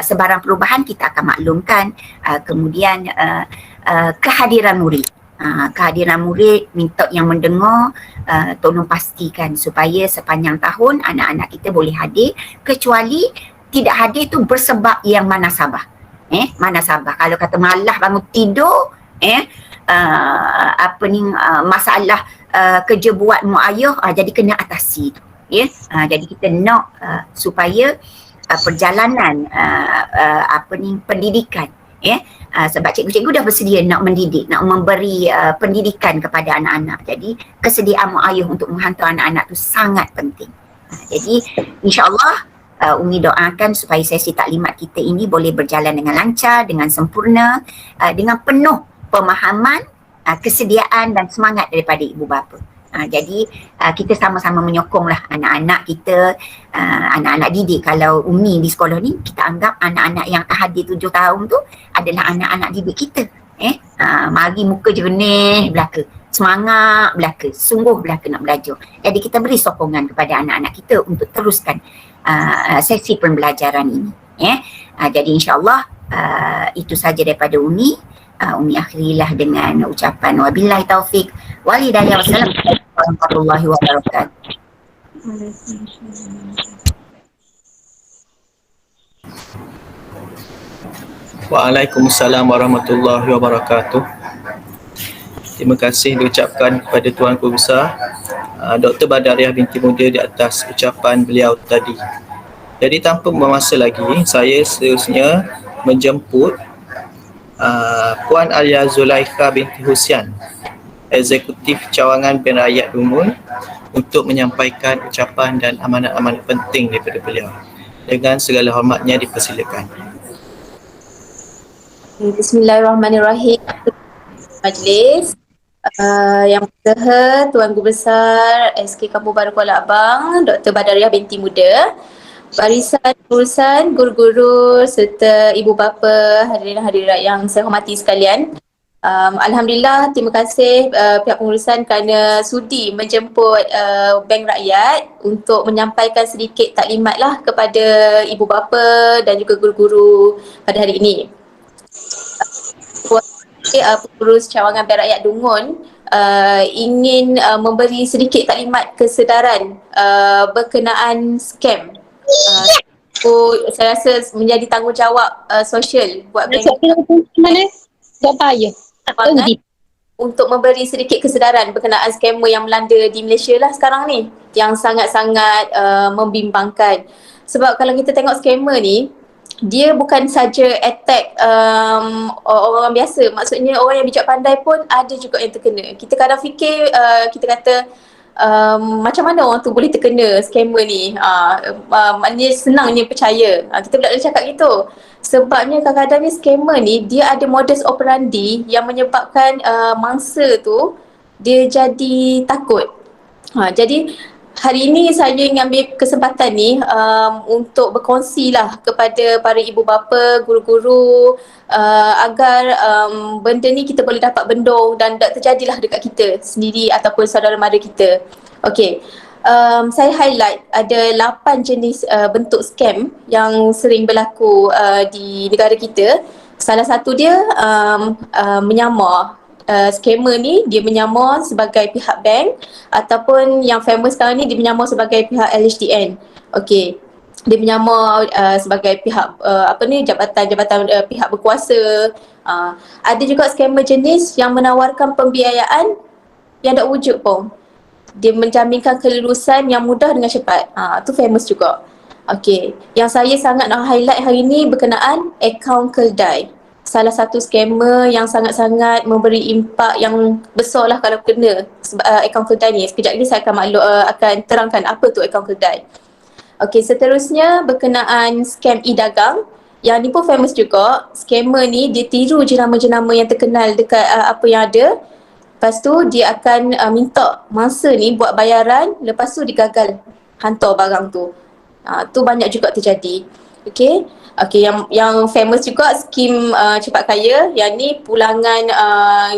Sebarang perubahan kita akan maklumkan. Kemudian kehadiran murid. Kehadiran murid minta yang mendengar, tolong pastikan supaya sepanjang tahun anak-anak kita boleh hadir, kecuali tidak hadir tu bersebab yang manasabah. Manasabah. Kalau kata malah bangun tidur, masalah kerja buat mak ayah, jadi kena atasi tu. Jadi kita nak supaya perjalanan pendidikan, sebab cikgu-cikgu dah bersedia nak mendidik, nak memberi pendidikan kepada anak-anak. Jadi kesediaan mak ayah untuk menghantar anak-anak tu sangat penting. Jadi insya-Allah Umi doakan supaya sesi taklimat kita ini boleh berjalan dengan lancar, dengan sempurna, dengan penuh pemahaman, kesediaan dan semangat daripada ibu bapa. Jadi kita sama-sama menyokonglah anak-anak kita, anak-anak didik. Kalau Umi di sekolah ni, kita anggap anak-anak yang hadir 7 tahun tu adalah anak-anak didik kita. Mari muka jernih belaka, semangat belaka, sungguh belaka nak belajar. Jadi kita beri sokongan kepada anak-anak kita untuk teruskan sesi pembelajaran ini. Jadi insya-Allah itu saja daripada Umi. Umi akhirilah dengan ucapan wabillahi taufik wal hidayah. Wassalamualaikum warahmatullahi wabarakatuh. Waalaikumsalam warahmatullahi wabarakatuh. Terima kasih diucapkan kepada Tuan Guru Besar Dr. Badariah binti Muda di atas ucapan beliau tadi. Jadi tanpa membuang masa lagi, saya seterusnya menjemput Puan Alia Zulaikha binti Husian, Eksekutif Cawangan Bank Rakyat Dungun, untuk menyampaikan ucapan dan amanat-amanat penting daripada beliau. Dengan segala hormatnya dipersilakan. Bismillahirrahmanirrahim. Majlis yang bersaha Tuan Guru Besar SK Kampung Baru Kuala Abang Dr. Badariah binti Muda, barisan urusan guru-guru serta ibu bapa, hadirin hadirat yang saya hormati sekalian. Alhamdulillah, terima kasih pihak pengurusan kerana sudi menjemput Bank Rakyat untuk menyampaikan sedikit taklimat lah kepada ibu bapa dan juga guru-guru pada hari ini. Pengurus Cawangan Bank Rakyat Dungun ingin memberi sedikit taklimat kesedaran berkenaan scam. Saya rasa menjadi tanggungjawab sosial buat bank untuk memberi sedikit kesedaran berkenaan scammer yang melanda di Malaysia lah sekarang ni, yang sangat-sangat membimbangkan. Sebab kalau kita tengok scammer ni, dia bukan saja attack orang biasa, maksudnya orang yang bijak pandai pun ada juga yang terkena. Kita kadang fikir, kita kata macam mana orang tu boleh terkena scammer ni, maknanya senangnya percaya. Kita pula cakap gitu. Sebabnya kadang-kadang ni scammer ni dia ada modus operandi yang menyebabkan mangsa tu dia jadi takut. Jadi hari ini saya ingin ambil kesempatan ni untuk berkongsi lah kepada para ibu bapa, guru-guru agar benda ni kita boleh dapat bendung dan tak terjadilah dekat kita sendiri ataupun saudara mara kita. Okey. Saya highlight ada 8 jenis bentuk scam yang sering berlaku di negara kita. Salah satu dia menyamar. Scammer ni dia menyamar sebagai pihak bank, ataupun yang famous sekarang ni dia menyamar sebagai pihak LHDN. Okey. Dia menyamar sebagai pihak jabatan-jabatan pihak berkuasa. Ada juga scammer jenis yang menawarkan pembiayaan yang tak wujud pun. Dia menjaminkan kelulusan yang mudah dengan cepat. Tu famous juga. Okey, yang saya sangat nak highlight hari ni berkenaan akaun Keldai. Salah satu scammer yang sangat-sangat memberi impak yang besar lah kalau kena akaun Keldai ni. Sekejap lagi saya akan terangkan apa tu akaun Keldai. Okey, seterusnya berkenaan scam e-dagang. Yang ni pun famous juga. Scammer ni dia tiru jenama-jenama yang terkenal dekat apa yang ada. Lepas tu dia akan minta masa ni buat bayaran, lepas tu digagal hantar barang tu. Tu banyak juga terjadi. Okey. Okey, yang famous juga skim cepat kaya. Yang ni pulangan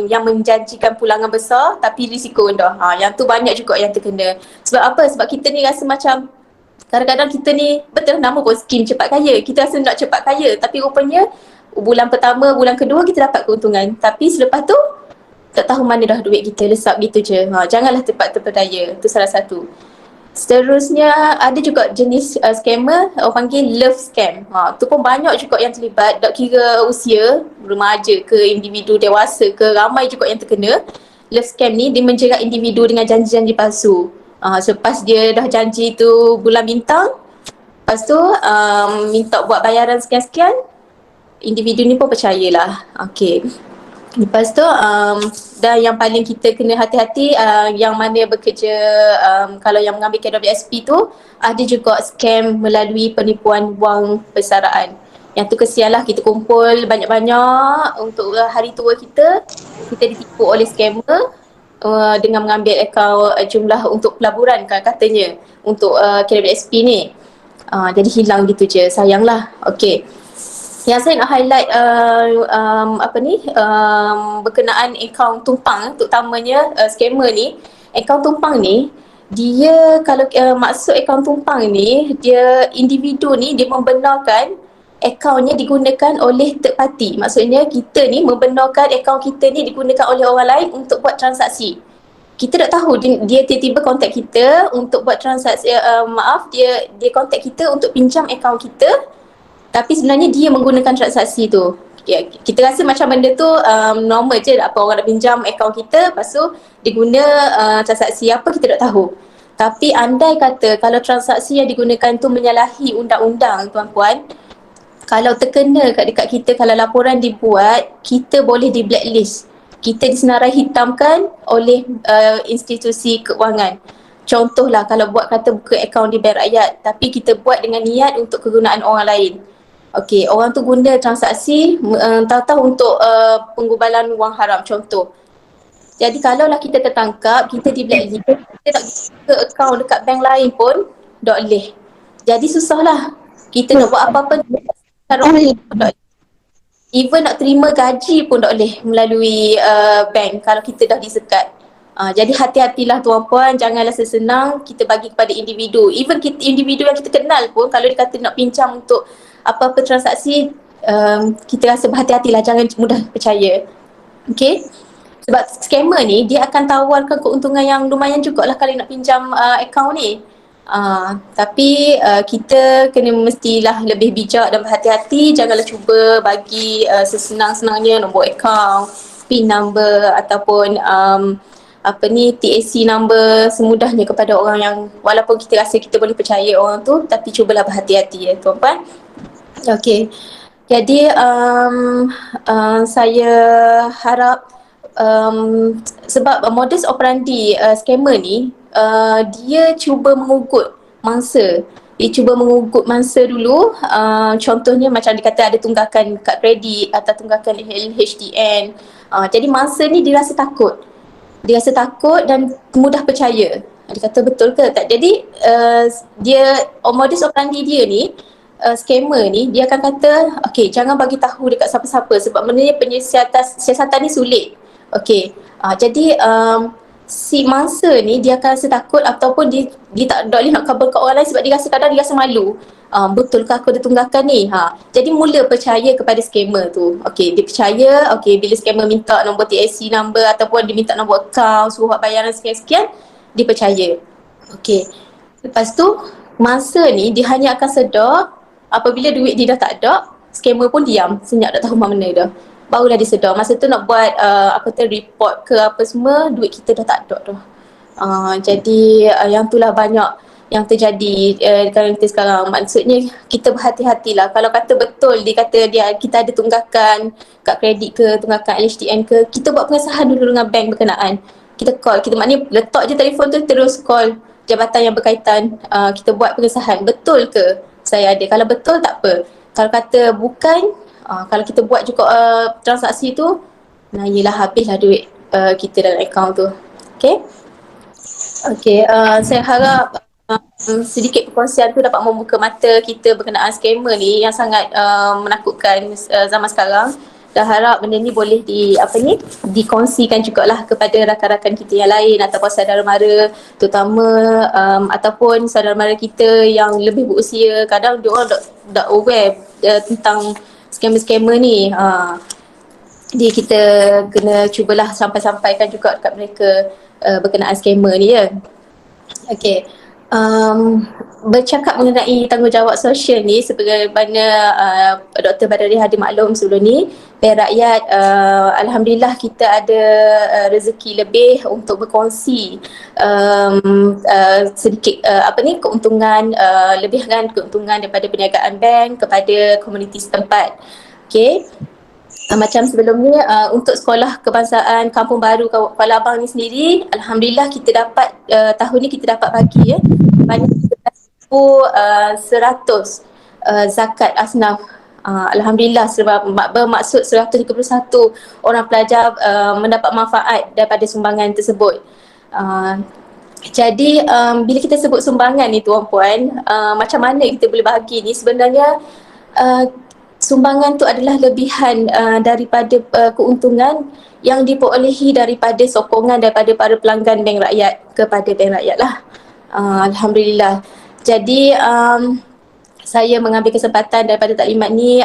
yang menjanjikan pulangan besar tapi risiko rendah. Yang tu banyak juga yang terkena. Sebab apa? Sebab kita ni rasa macam kadang-kadang kita ni, betul nama pun skim cepat kaya. Kita rasa nak cepat kaya tapi rupanya bulan pertama, bulan kedua kita dapat keuntungan. Tapi selepas tu tak tahu mana dah duit kita, lesap gitu je. Janganlah cepat terpedaya. Itu salah satu. Seterusnya ada juga jenis scammer orang panggil love scam. Tu pun banyak juga yang terlibat, tak kira usia, remaja ke individu dewasa ke, ramai juga yang terkena. Love scam ni dia menjerat individu dengan janji-janji palsu. Selepas dia dah janji tu bulan bintang, lepas tu minta buat bayaran sekian-sekian, individu ni pun percayalah. Okey. Lepas tu dan yang paling kita kena hati-hati yang mana bekerja kalau yang mengambil KWSP tu ada juga scam melalui penipuan wang persaraan. Yang tu kesianlah, kita kumpul banyak-banyak untuk hari tua kita ditipu oleh scammer dengan mengambil akaun jumlah untuk pelaburan katanya untuk KWSP ni. Jadi hilang gitu je, sayanglah. Okey. Yang saya nak highlight berkenaan akaun tumpang, terutamanya scammer ni. Akaun tumpang ni dia kalau maksud akaun tumpang ni, dia individu ni dia membenarkan akaunnya digunakan oleh third party. Maksudnya kita ni membenarkan akaun kita ni digunakan oleh orang lain untuk buat transaksi. Kita tak tahu dia tiba-tiba kontak kita untuk buat transaksi, dia kontak kita untuk pinjam akaun kita, tapi sebenarnya dia menggunakan transaksi tu. Kita rasa macam benda tu normal je, apa orang nak pinjam akaun kita, lepas tu dia guna transaksi apa kita tak tahu. Tapi andai kata kalau transaksi yang digunakan tu menyalahi undang-undang, tuan-puan, kalau terkena dekat kita, kalau laporan dibuat, kita boleh di blacklist. Kita disenarai hitamkan oleh institusi keuangan. Contohlah kalau buat kata buka akaun di Bank Rakyat, tapi kita buat dengan niat untuk kegunaan orang lain. Okey, orang tu guna transaksi tahu-tahu untuk penggubalan wang haram, contoh. Jadi kalaulah kita tertangkap, kita di blacklist, kita tak buka akaun dekat bank lain pun tak boleh. Jadi susahlah. Kita nak buat apa-apa even nak terima gaji pun tak boleh melalui bank kalau kita dah disekat. Jadi hati-hatilah tuan-puan, janganlah sesenang kita bagi kepada individu. Even individu yang kita kenal pun kalau dia kata nak pinjam untuk apa-apa transaksi, kita rasa berhati-hatilah, jangan mudah percaya. Okay? Sebab scammer ni dia akan tawarkan keuntungan yang lumayan jugalah kalau nak pinjam akaun ni. Tapi kita kena mestilah lebih bijak dan berhati-hati. Janganlah cuba bagi sesenang-senangnya nombor akaun, PIN number ataupun TAC number semudahnya kepada orang yang walaupun kita rasa kita boleh percaya orang tu, tapi cubalah berhati-hati ya tuan-puan. Okey. Jadi saya harap sebab modus operandi scammer ni dia cuba mengugut mangsa. Dia cuba mengugut mangsa dulu. Contohnya macam dia kata ada tunggakan kad kredit atau tunggakan HDN. Jadi mangsa ni dia rasa takut. Dia rasa takut dan mudah percaya. Dia kata betul ke tak? Jadi modus operandi dia ni, scammer ni dia akan kata okey, jangan bagi tahu dekat siapa-siapa sebab sebenarnya penyiasatan ni sulit. Okey. Jadi si mangsa ni dia akan rasa takut ataupun dia tak boleh nak khabar kat orang lain sebab dia rasa kadang dia rasa malu. Betulkah aku ada tunggakan ni? Jadi mula percaya kepada scammer tu. Okey, dia percaya, okey bila scammer minta nombor TAC number ataupun dia minta nombor akaun, suruh buat bayaran sekian-sekian, dia percaya. Okey. Lepas tu masa ni dia hanya akan sedar apabila duit dia dah tak ada, scammer pun diam, senyap tak tahu mana dah. Barulah dia sedar. Masa tu nak buat report ke apa semua, duit kita dah tak ada dah. Jadi yang itulah banyak yang terjadi kalau kita sekarang. Maksudnya kita berhati-hatilah. Kalau kata betul dia kata kita ada tunggakan kad kredit ke, tunggakan LHDN ke, kita buat pengesahan dulu dengan bank berkenaan. Kita call, kita maknanya letak je telefon tu terus call jabatan yang berkaitan. Kita buat pengesahan. Betul ke saya ada? Kalau betul tak apa. Kalau kata bukan, kalau kita buat juga transaksi tu, nah yelah habislah duit kita dalam akaun tu. Okay? Okay, saya harap sedikit perkongsian tu dapat membuka mata kita berkenaan skamer ni yang sangat menakutkan zaman sekarang. Dan harap benda ni boleh dikongsikan jugalah kepada rakan-rakan kita yang lain ataupun saudara mara, terutama ataupun saudara mara kita yang lebih berusia. Kadang dia orang tak aware tentang skamer-skamer ni. Jadi kita kena cubalah sampaikan juga dekat mereka berkenaan skamer ni ya. Okey. Bercakap mengenai tanggungjawab sosial ni, sebagaimana Dr. Badari Hadi maklum sebelum ni, Bank Rakyat alhamdulillah kita ada rezeki lebih untuk berkongsi sedikit keuntungan lebihkan keuntungan daripada perniagaan bank kepada komuniti setempat. Okey. Macam sebelum ni untuk sekolah kebangsaan Kampung Baru Kuala Abang ni sendiri, alhamdulillah kita dapat tahun ni kita dapat bagi banyak 1,100 zakat asnaf. Alhamdulillah, sebab bermaksud 131 orang pelajar mendapat manfaat daripada sumbangan tersebut. Jadi bila kita sebut sumbangan ni tuan-puan, macam mana kita boleh bahagi ni, sebenarnya sumbangan tu adalah lebihan daripada keuntungan yang diperolehi daripada sokongan daripada para pelanggan Bank Rakyat kepada Bank Rakyat lah. Alhamdulillah. Jadi saya mengambil kesempatan daripada taklimat ni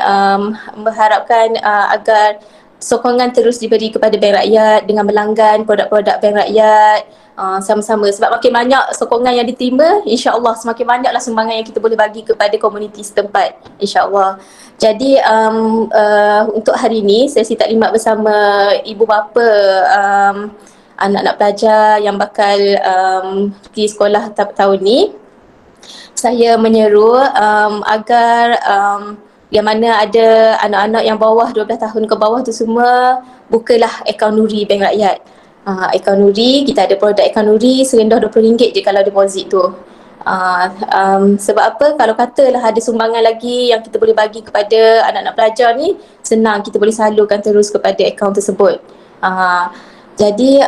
mengharapkan agar sokongan terus diberi kepada Bank Rakyat dengan melanggan produk-produk Bank Rakyat sama-sama, sebab makin banyak sokongan yang diterima, insya-Allah semakin banyaklah sumbangan yang kita boleh bagi kepada komuniti setempat, insya-Allah. Jadi untuk hari ini sesi taklimat bersama ibu bapa anak-anak pelajar yang bakal pergi sekolah tahun ni, saya menyeru agar yang mana ada anak-anak yang bawah 12 tahun ke bawah tu semua bukalah akaun Nuri Bank Rakyat. Akaun Nuri, kita ada produk akaun Nuri serendah RM20 je kalau deposit tu. Sebab apa? Kalau katalah ada sumbangan lagi yang kita boleh bagi kepada anak-anak pelajar ni, senang kita boleh salurkan terus kepada akaun tersebut. Jadi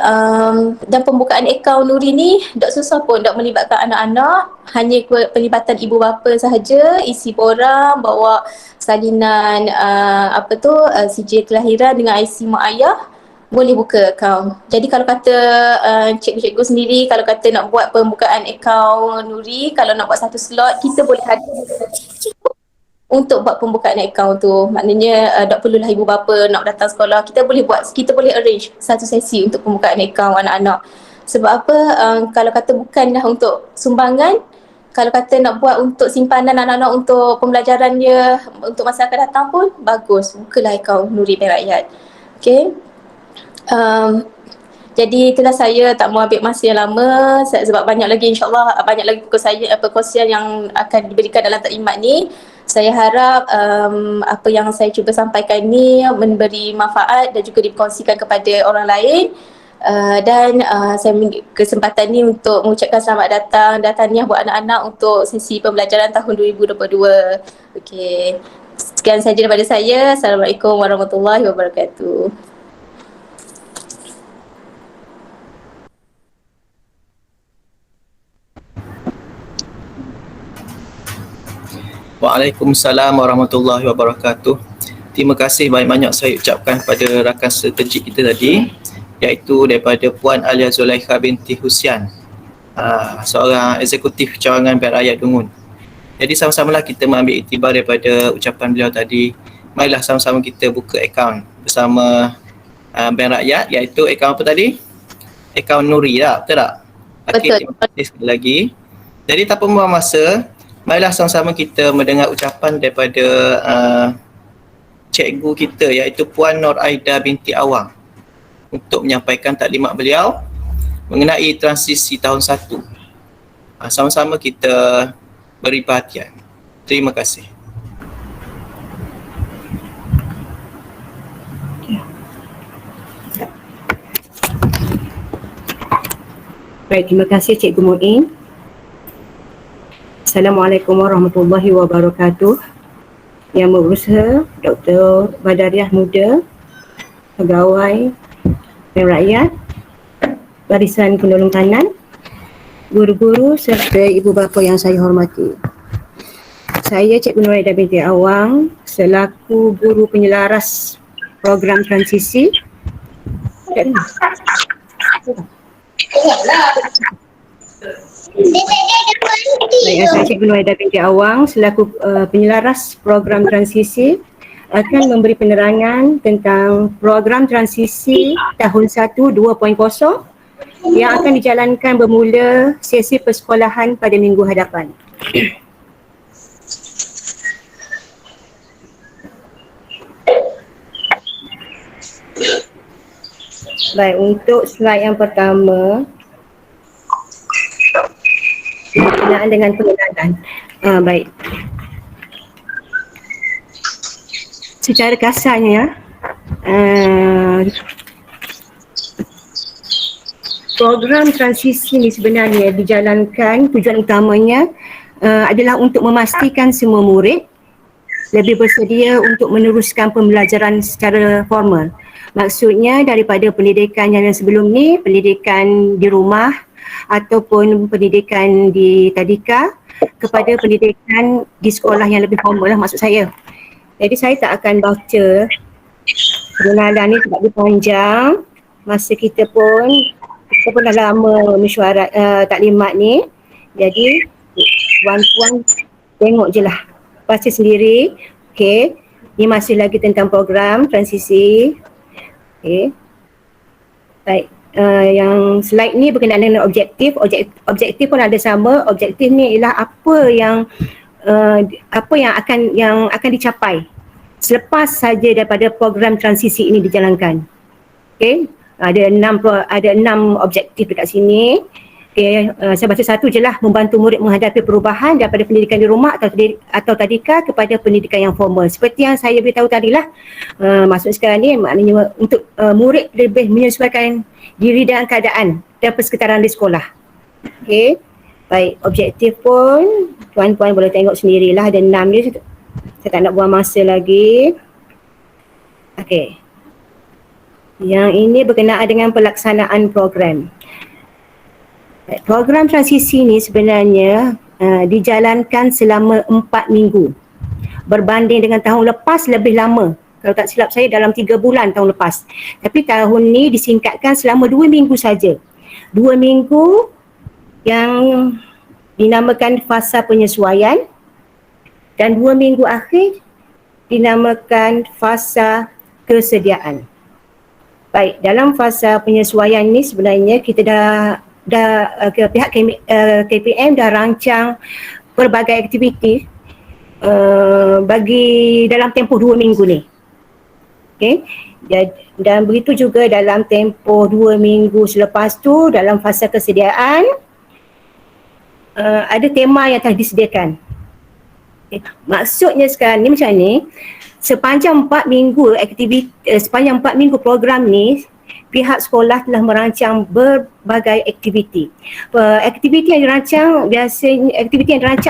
dan pembukaan akaun Nuri ni tak susah pun, tak melibatkan anak-anak, hanya pelibatan ibu bapa sahaja, isi borang, bawa salinan sijil kelahiran dengan IC mak ayah, boleh buka akaun. Jadi kalau kata cikgu-cikgu sendiri, kalau kata nak buat pembukaan akaun Nuri, kalau nak buat satu slot, kita boleh hadir untuk buat pembukaan akaun tu. Maknanya tak perlulah ibu bapa nak datang sekolah, kita boleh arrange satu sesi untuk pembukaan akaun anak-anak. Sebab apa? Kalau kata bukanlah untuk sumbangan, kalau kata nak buat untuk simpanan anak-anak untuk pembelajarannya untuk masa akan datang pun bagus, bukalah akaun Nuri Bank Rakyat. Okay. Jadi itulah, saya tak mau ambil masa yang lama sebab banyak lagi, insyaAllah banyak lagi perkongsian yang akan diberikan dalam taklimat ni. Saya harap apa yang saya cuba sampaikan ni memberi manfaat dan juga dikongsikan kepada orang lain. Dan saya ambil kesempatan ni untuk mengucapkan selamat datang dan tahniah buat anak-anak untuk sesi pembelajaran tahun 2022. Okey. Sekian sahaja daripada saya. Assalamualaikum warahmatullahi wabarakatuh. Waalaikumsalam warahmatullahi wabarakatuh. Terima kasih banyak-banyak saya ucapkan pada rakan strategik kita tadi, iaitu daripada Puan Alia Zulaikha binti Husian, seorang eksekutif cawangan Bank Rakyat Dungun. Jadi sama-samalah kita mengambil iktibar daripada ucapan beliau tadi. Marilah sama-sama kita buka akaun bersama Bank Rakyat, iaitu akaun apa tadi? Akaun Nuri lah, betul tak? Okay, Betul. terima kasih sekali lagi. Jadi tanpa membuang masa, marilah sama-sama kita mendengar ucapan daripada cikgu kita, iaitu Puan Nur Aida binti Awang, untuk menyampaikan taklimat beliau. mengenai transisi tahun 1. Sama-sama kita beri perhatian. Terima kasih. Baik, terima kasih Cikgu Muin. Assalamualaikum warahmatullahi wabarakatuh. Yang berusaha Dr. Badariah Muda, pegawai dan rakyat, barisan penolong kanan, guru-guru serta ibu bapa yang saya hormati. Saya Cikgu Nurhaidah binti Awang selaku guru penyelaras program transisi dan saya Cikgu Nurhaidah binti Awang selaku penyelaras program transisi akan memberi penerangan tentang program transisi tahun 1 2.0 yang akan dijalankan bermula sesi persekolahan pada minggu hadapan. Baik, untuk slide yang pertama berkenaan dengan pengenalan. Baik. Secara kasarnya, program transisi ini sebenarnya dijalankan, tujuan utamanya adalah untuk memastikan semua murid lebih bersedia untuk meneruskan pembelajaran secara formal. Maksudnya daripada pendidikan yang sebelum ni, pendidikan di rumah ataupun pendidikan di tadika kepada pendidikan di sekolah yang lebih formal lah maksud saya. Jadi saya tak akan baca pengenalan ni sebab dia panjang. Masa kita pun dah lama mesyuarat taklimat ni. Jadi puan-puan tengok je lah, baca sendiri. Okey, ni masih lagi tentang program transisi. Okey. Baik, yang slide ni berkenaan dengan objektif. Objektif pun ada sama. Objektif ni ialah apa yang akan dicapai selepas saja daripada program transisi ini dijalankan. Okey, ada enam objektif dekat sini. Okey, saya baca satu je lah, membantu murid menghadapi perubahan daripada pendidikan di rumah atau tadika kepada pendidikan yang formal. Seperti yang saya beritahu tadi lah, maksud sekarang ni maknanya untuk murid lebih menyesuaikan diri dengan keadaan dan persekitaran di sekolah. Okey, baik, objektif pun puan-puan boleh tengok sendirilah, ada 6 je. Saya tak nak buang masa lagi. Okey, yang ini berkenaan dengan pelaksanaan program. Program transisi ni sebenarnya dijalankan selama 4 minggu. Berbanding dengan tahun lepas lebih lama. Kalau tak silap saya dalam 3 bulan tahun lepas. Tapi tahun ni disingkatkan selama 2 minggu saja. 2 minggu yang dinamakan fasa penyesuaian dan 2 minggu akhir dinamakan fasa kesediaan. Baik, dalam fasa penyesuaian ni sebenarnya kita pihak KPM dah rancang pelbagai aktiviti bagi dalam tempoh 2 minggu ni. Okey, dan begitu juga dalam tempoh 2 minggu selepas tu dalam fasa kesediaan ada tema yang telah disediakan. Okay. Maksudnya sekarang ni macam ni, sepanjang 4 minggu sepanjang 4 minggu program ni pihak sekolah telah merancang berbagai aktiviti. Aktiviti yang dirancang biasanya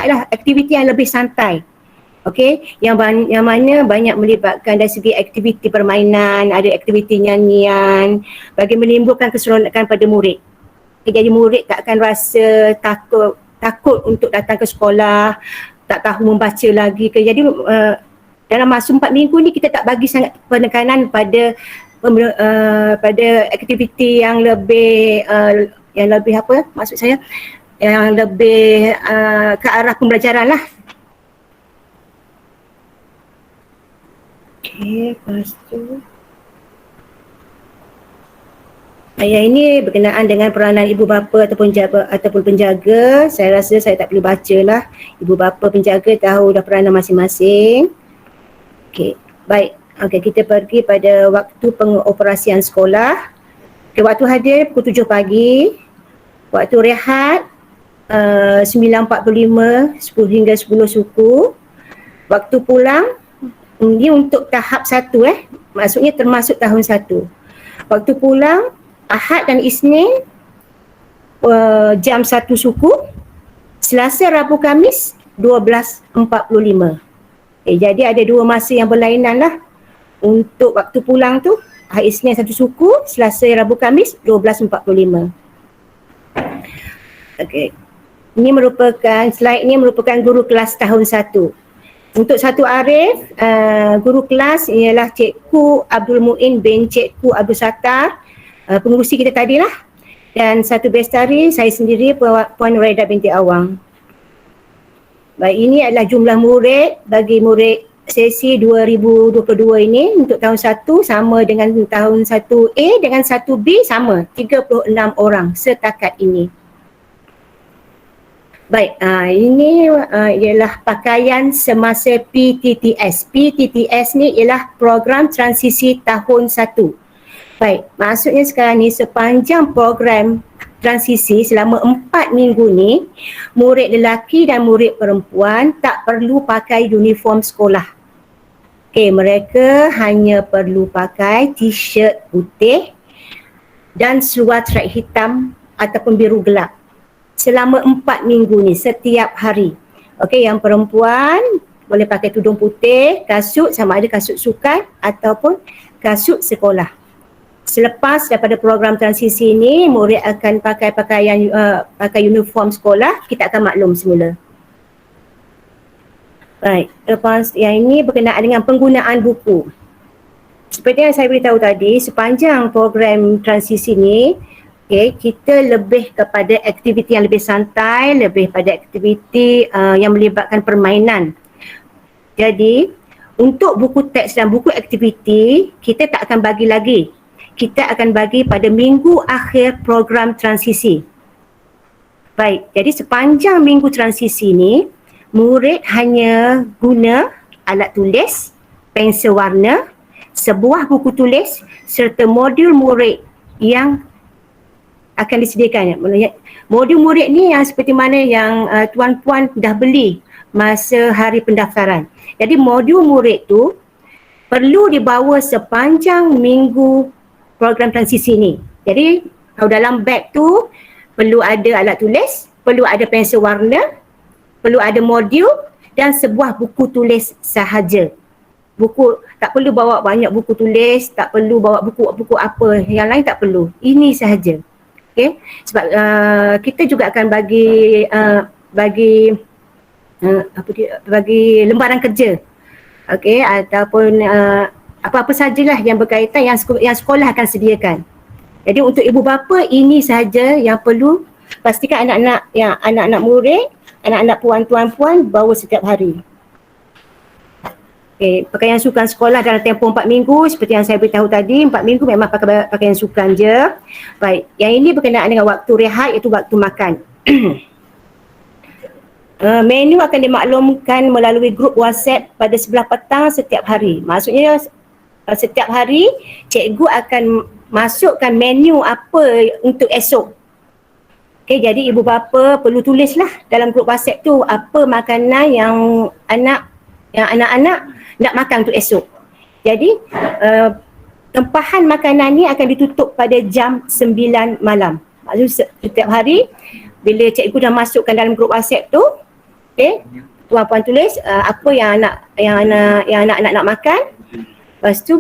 adalah aktiviti yang lebih santai. Okey, yang mana banyak melibatkan dari segi aktiviti permainan, ada aktiviti nyanyian bagi menimbulkan keseronokan pada murid. Jadi murid tak akan rasa takut untuk datang ke sekolah, tak tahu membaca lagi ke. Jadi dalam masa 4 minggu ni kita tak bagi sangat penekanan pada aktiviti yang lebih apa maksud saya, yang lebih ke arah pembelajaran lah. Okey, lepas tu ayat ini berkenaan dengan peranan ibu bapa ataupun penjaga. Saya rasa saya tak perlu baca lah. Ibu bapa penjaga tahu dah peranan masing-masing. Okey, baik. Okey, kita pergi pada waktu pengoperasian sekolah. Okey, waktu hadir pukul 7 pagi Waktu rehat 9.45, 10 hingga 10 suku. Waktu pulang, ini untuk tahap 1 maksudnya termasuk tahun 1. Waktu pulang, Ahad dan Isnin jam 1 suku. Selasa, Rabu, Khamis 12.45. Jadi ada 2 masa yang berlainan lah. Untuk waktu pulang tu, Ahad, Isnin 1 suku, Selasa, Rabu, Khamis 12.45. Okey. Ini merupakan, slide ini merupakan guru kelas tahun 1. Untuk satu arif, guru kelas ialah Cikgu Abdul Muin bin Cikgu Abdul Sattar, pengurusi kita tadilah. Dan satu bestari, saya sendiri Puan Nuraida binti Awang. Baik, ini adalah jumlah murid bagi murid sesi 2022 ini. Untuk tahun 1 sama dengan tahun 1A dengan 1B sama, 36 orang setakat ini. Baik, ini ialah pakaian semasa PTTS. PTTS ni ialah program transisi tahun 1. Baik, maksudnya sekarang ni sepanjang program transisi selama 4 minggu ni, murid lelaki dan murid perempuan tak perlu pakai uniform sekolah. Okey, mereka hanya perlu pakai t-shirt putih dan seluar track hitam ataupun biru gelap. Selama 4 minggu ni setiap hari. Okey, yang perempuan boleh pakai tudung putih, kasut sama ada kasut sukan ataupun kasut sekolah. Selepas daripada program transisi ni, murid akan pakai pakaian pakai uniform sekolah, kita akan maklum semula. Baik, lepas yang ini berkenaan dengan penggunaan buku. Seperti yang saya beritahu tadi, sepanjang program transisi ni, kita lebih kepada aktiviti yang lebih santai, lebih pada aktiviti yang melibatkan permainan. Jadi, untuk buku teks dan buku aktiviti, kita tak akan bagi lagi. Kita akan bagi pada minggu akhir program transisi. Baik, jadi sepanjang minggu transisi ni, murid hanya guna alat tulis, pensel warna, sebuah buku tulis serta modul murid yang akan disediakan. Modul murid ni yang seperti mana yang tuan-puan dah beli masa hari pendaftaran. Jadi modul murid tu perlu dibawa sepanjang minggu program transisi ni. Jadi kalau dalam beg tu perlu ada alat tulis, perlu ada pensel warna, perlu ada modul dan sebuah buku tulis sahaja. Buku, tak perlu bawa banyak buku tulis, tak perlu bawa buku-buku apa, yang lain tak perlu. Ini sahaja. Okay? Sebab kita juga akan bagi lembaran kerja, ataupun apa-apa sajalah yang berkaitan yang sekolah akan sediakan. Jadi untuk ibu bapa ini sahaja yang perlu pastikan anak-anak murid, anak-anak puan-tuan-puan bawa setiap hari. Pakaian sukan sekolah dalam tempoh 4 minggu seperti yang saya beritahu tadi, 4 minggu memang pakai pakaian sukan je. Baik, yang ini berkenaan dengan waktu rehat iaitu waktu makan. Menu akan dimaklumkan melalui grup WhatsApp pada sebelah petang setiap hari. Maksudnya setiap hari cikgu akan masukkan menu apa untuk esok. Jadi ibu bapa perlu tulislah dalam grup WhatsApp tu apa makanan yang anak-anak nak makan untuk esok. Jadi tempahan makanan ni akan ditutup pada jam 9 malam. Maksudnya setiap hari bila cikgu dah masukkan dalam grup WhatsApp tu, tuan-puan tulis apa yang anak-anak nak makan. Lepas tu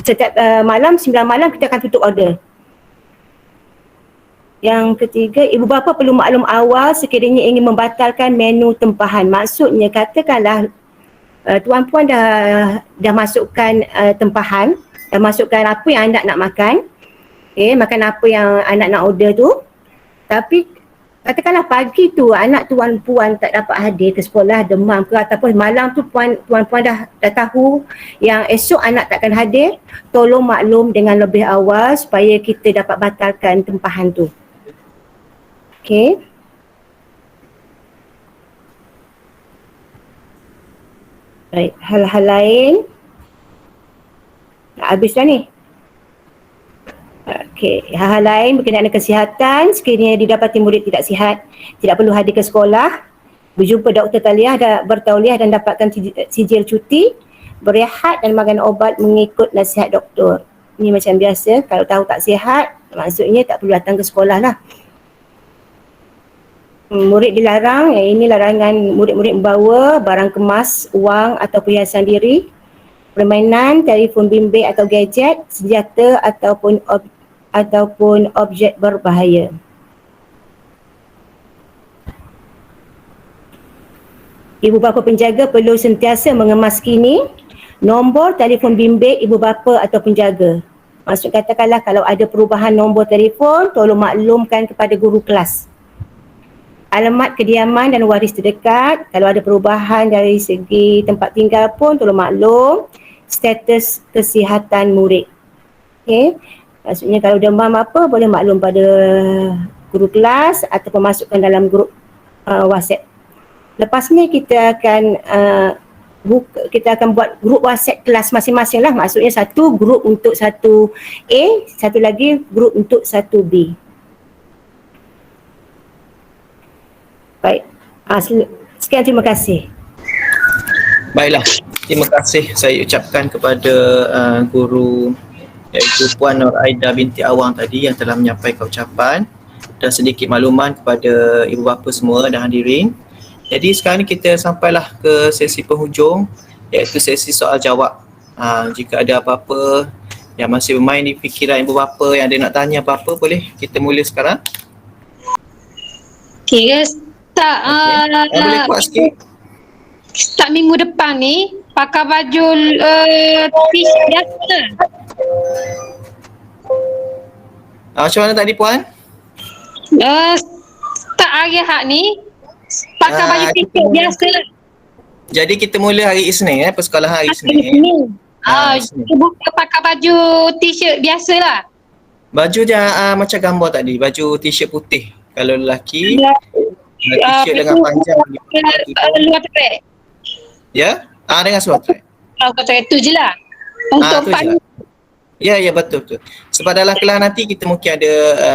setiap malam 9 malam kita akan tutup order. Yang ketiga, ibu bapa perlu maklum awal sekiranya ingin membatalkan menu tempahan. Maksudnya katakanlah tuan-puan dah masukkan tempahan, dah masukkan apa yang anak nak makan, makan apa yang anak nak order tu, tapi katakanlah pagi tu anak tuan-puan tak dapat hadir ke sekolah, demam ke, ataupun malam tu tuan-puan dah tahu yang esok anak takkan hadir, tolong maklum dengan lebih awal supaya kita dapat batalkan tempahan tu. Okey. Baik, hal-hal lain. Dah habis dah ni. Okey, hal-hal lain berkenaan dengan kesihatan, sekiranya didapati murid tidak sihat, tidak perlu hadir ke sekolah, berjumpa doktor bertauliah dan dapatkan sijil cuti, berehat dan makan obat mengikut nasihat doktor. Ini macam biasa, kalau tahu tak sihat, maksudnya tak perlu datang ke sekolah lah. Murid dilarang, ini larangan murid-murid membawa barang kemas, wang atau perhiasan diri, permainan, telefon bimbit atau gadget, senjata ataupun objek berbahaya. Ibu bapa penjaga perlu sentiasa mengemaskini nombor telefon bimbit ibu bapa atau penjaga. Maksud katakanlah kalau ada perubahan nombor telefon, tolong maklumkan kepada guru kelas. Alamat kediaman dan waris terdekat, kalau ada perubahan dari segi tempat tinggal pun tolong maklum. Status kesihatan murid. Okey. Maksudnya kalau demam apa boleh maklum pada guru kelas ataupun masukkan dalam grup WhatsApp. Lepas ni kita akan buat grup WhatsApp kelas masing-masing lah. Maksudnya satu grup untuk satu A, satu lagi grup untuk satu B. Baik. Sekian, terima kasih. Baiklah, terima kasih saya ucapkan kepada guru iaitu Puan Nur Aida binti Awang tadi yang telah menyampaikan ucapan dan sedikit makluman kepada ibu bapa semua dan hadirin. Jadi sekarang ni kita sampailah ke sesi penghujung iaitu sesi soal jawab. Jika ada apa-apa yang masih bermain di fikiran ibu bapa yang ada nak tanya apa-apa, boleh kita mula sekarang. Okay, start boleh kuat sikit. Start minggu depan ni pakai baju t-shirt biasa. Macam mana tadi Puan? Start hari Ahad ni pakai baju t-shirt biasa. Jadi kita mula hari Isnin persekolahan hari Isnin. Kita buka pakai baju t-shirt biasa lah. Baju je macam gambar tadi, baju t-shirt putih. Kalau lelaki, t-shirt dengan panjang. Luar track. Ya? Dengan seluar track. Kata itu je lah. Untuk tu je. Ya betul. Sebab dalam kelas nanti kita mungkin ada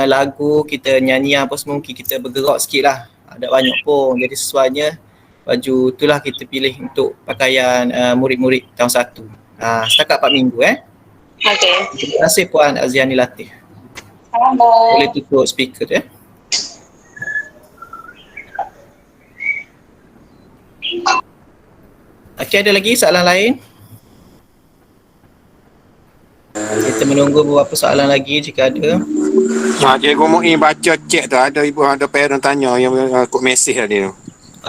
lagu, kita nyanyi apa semua, mungkin kita bergerak sikit lah. Ada banyak pun. Jadi sesuainya baju itulah kita pilih untuk pakaian murid-murid tahun 1. Setakat 4 minggu Okey. Terima kasih Puan Aziani Latif. Boleh tutup speaker tu Okey, ada lagi soalan lain? Kita menunggu beberapa soalan lagi jika ada. Cikgu Mu'i baca chat tu, ada parent tanya yang kod mesej tadi tu.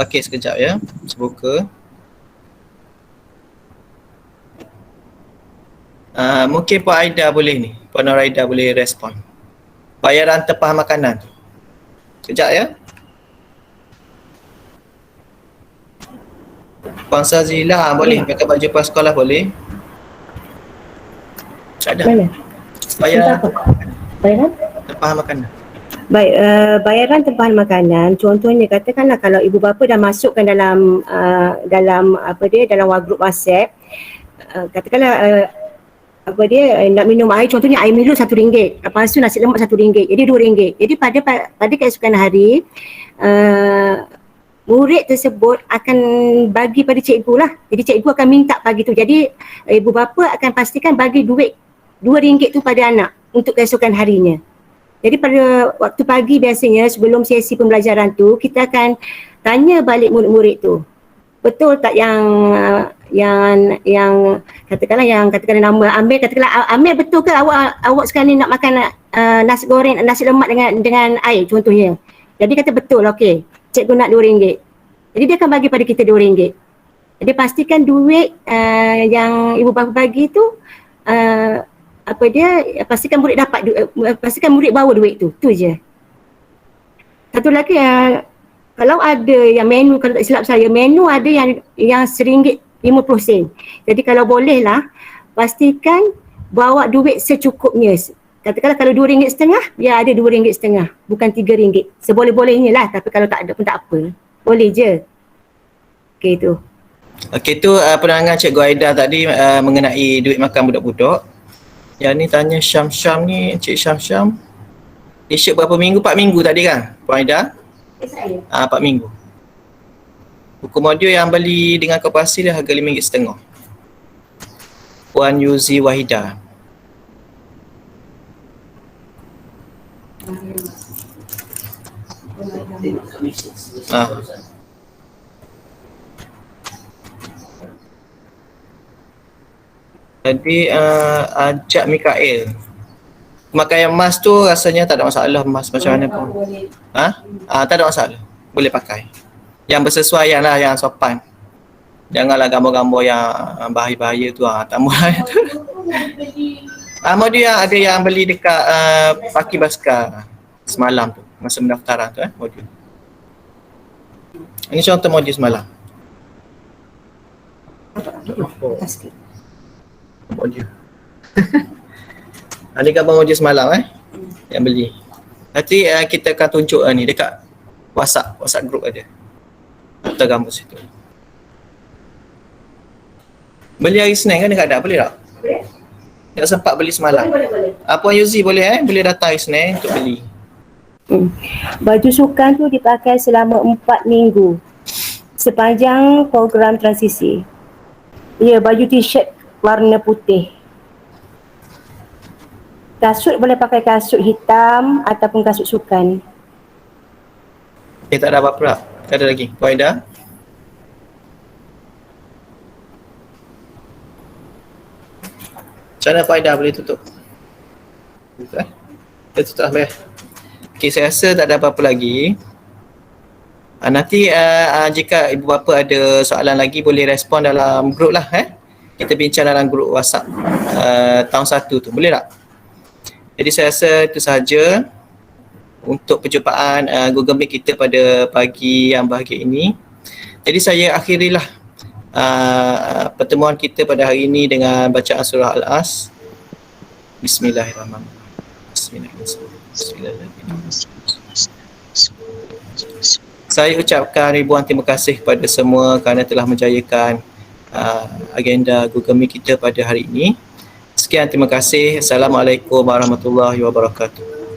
Okey, sekejap ya. Saya buka. Mungkin Puan Aida boleh ni. Puan Nur Aida boleh respon. Bayaran tempahan makanan. Sekejap ya. Puan Sazila boleh pakai baju prasekolah boleh. Tak ada. Bayaran tempahan makanan. Baik, bayaran tempahan makanan, contohnya katakanlah kalau ibu bapa dah masukkan dalam dalam grup WhatsApp, katakanlah nak minum air, contohnya air Milo RM1, lepas tu nasi lemak RM1, jadi RM2. Jadi pada keesokan hari murid tersebut akan bagi pada cikgu lah. Jadi cikgu akan minta pagi tu. Jadi ibu bapa akan pastikan bagi duit RM2 tu pada anak untuk keesokan harinya. Jadi pada waktu pagi biasanya sebelum sesi pembelajaran tu kita akan tanya balik murid-murid tu. Betul tak yang katakanlah nama Amir, katakanlah Amir, betul ke awak sekarang ni nak makan nasi goreng, nasi lemak dengan air contohnya. Jadi kata betul, okey. Cikgu nak RM2. Jadi dia akan bagi pada kita RM2. Jadi pastikan duit yang ibu bapa bagi tu pastikan murid dapat pastikan murid bawa duit tu. Tu je. Satu lagi kalau ada yang menu, kalau tak silap saya, menu ada yang RM1.50. Jadi kalau boleh lah pastikan bawa duit secukupnya. Katakanlah kalau RM2.50, dia ada RM2.50, bukan RM3. Seboleh-bolehnya lah, tapi kalau tak ada pun tak apa. Boleh je. Okey tu. Okey tu penerangan Cikgu Aida tadi mengenai duit makan budak-budak. Yang ni tanya Syam ni, Encik Syam. T-shirt berapa minggu? 4 minggu tadi kan, Puan Aida? 4 minggu. Buku modul yang beli dengan koperasi dia harga RM5.50. Puan Yuzi Wahida. Jadi ajak Mikael. Pemakaian mask tu rasanya tak ada masalah, mask macam mana pun. Tak ada masalah. Boleh pakai. Yang bersesuaian lah, yang sopan. Janganlah gambar-gambar yang bahaya-bahaya tu. Tak mahu. Modul yang ada yang beli dekat Paki Baskar semalam tu, masa pendaftaran tu modul. Ini contoh modul semalam. Modul. Ada gambar modul semalam yang beli. Nanti kita akan tunjuk ni dekat WhatsApp group ada. Atau gambar situ. Beli hari Senin kan dekat ada, boleh tak? Boleh. Tak sempat beli semalam. Puan Yuzi boleh boleh datang hari Senin untuk beli. Baju sukan tu dipakai selama 4 minggu sepanjang program transisi. Ya, baju t-shirt warna putih. Kasut boleh pakai kasut hitam ataupun kasut sukan. Tak ada apa-apa tak? Tak ada lagi. Puan Aida? Macam mana Puan Aida boleh tutup? Kita tutup lah. Okay, saya rasa tak ada apa-apa lagi. Nanti jika ibu bapa ada soalan lagi boleh respon dalam grup lah. Kita bincang dalam grup WhatsApp tahun 1 tu. Boleh tak? Jadi saya rasa itu sahaja untuk perjumpaan Google Meet kita pada pagi yang bahagia ini. Jadi saya akhirilah pertemuan kita pada hari ini dengan bacaan surah Al-As. Bismillahirrahmanirrahim. Saya ucapkan ribuan terima kasih kepada semua kerana telah menjayakan agenda Google Meet kita pada hari ini. Sekian, terima kasih. Assalamualaikum warahmatullahi wabarakatuh.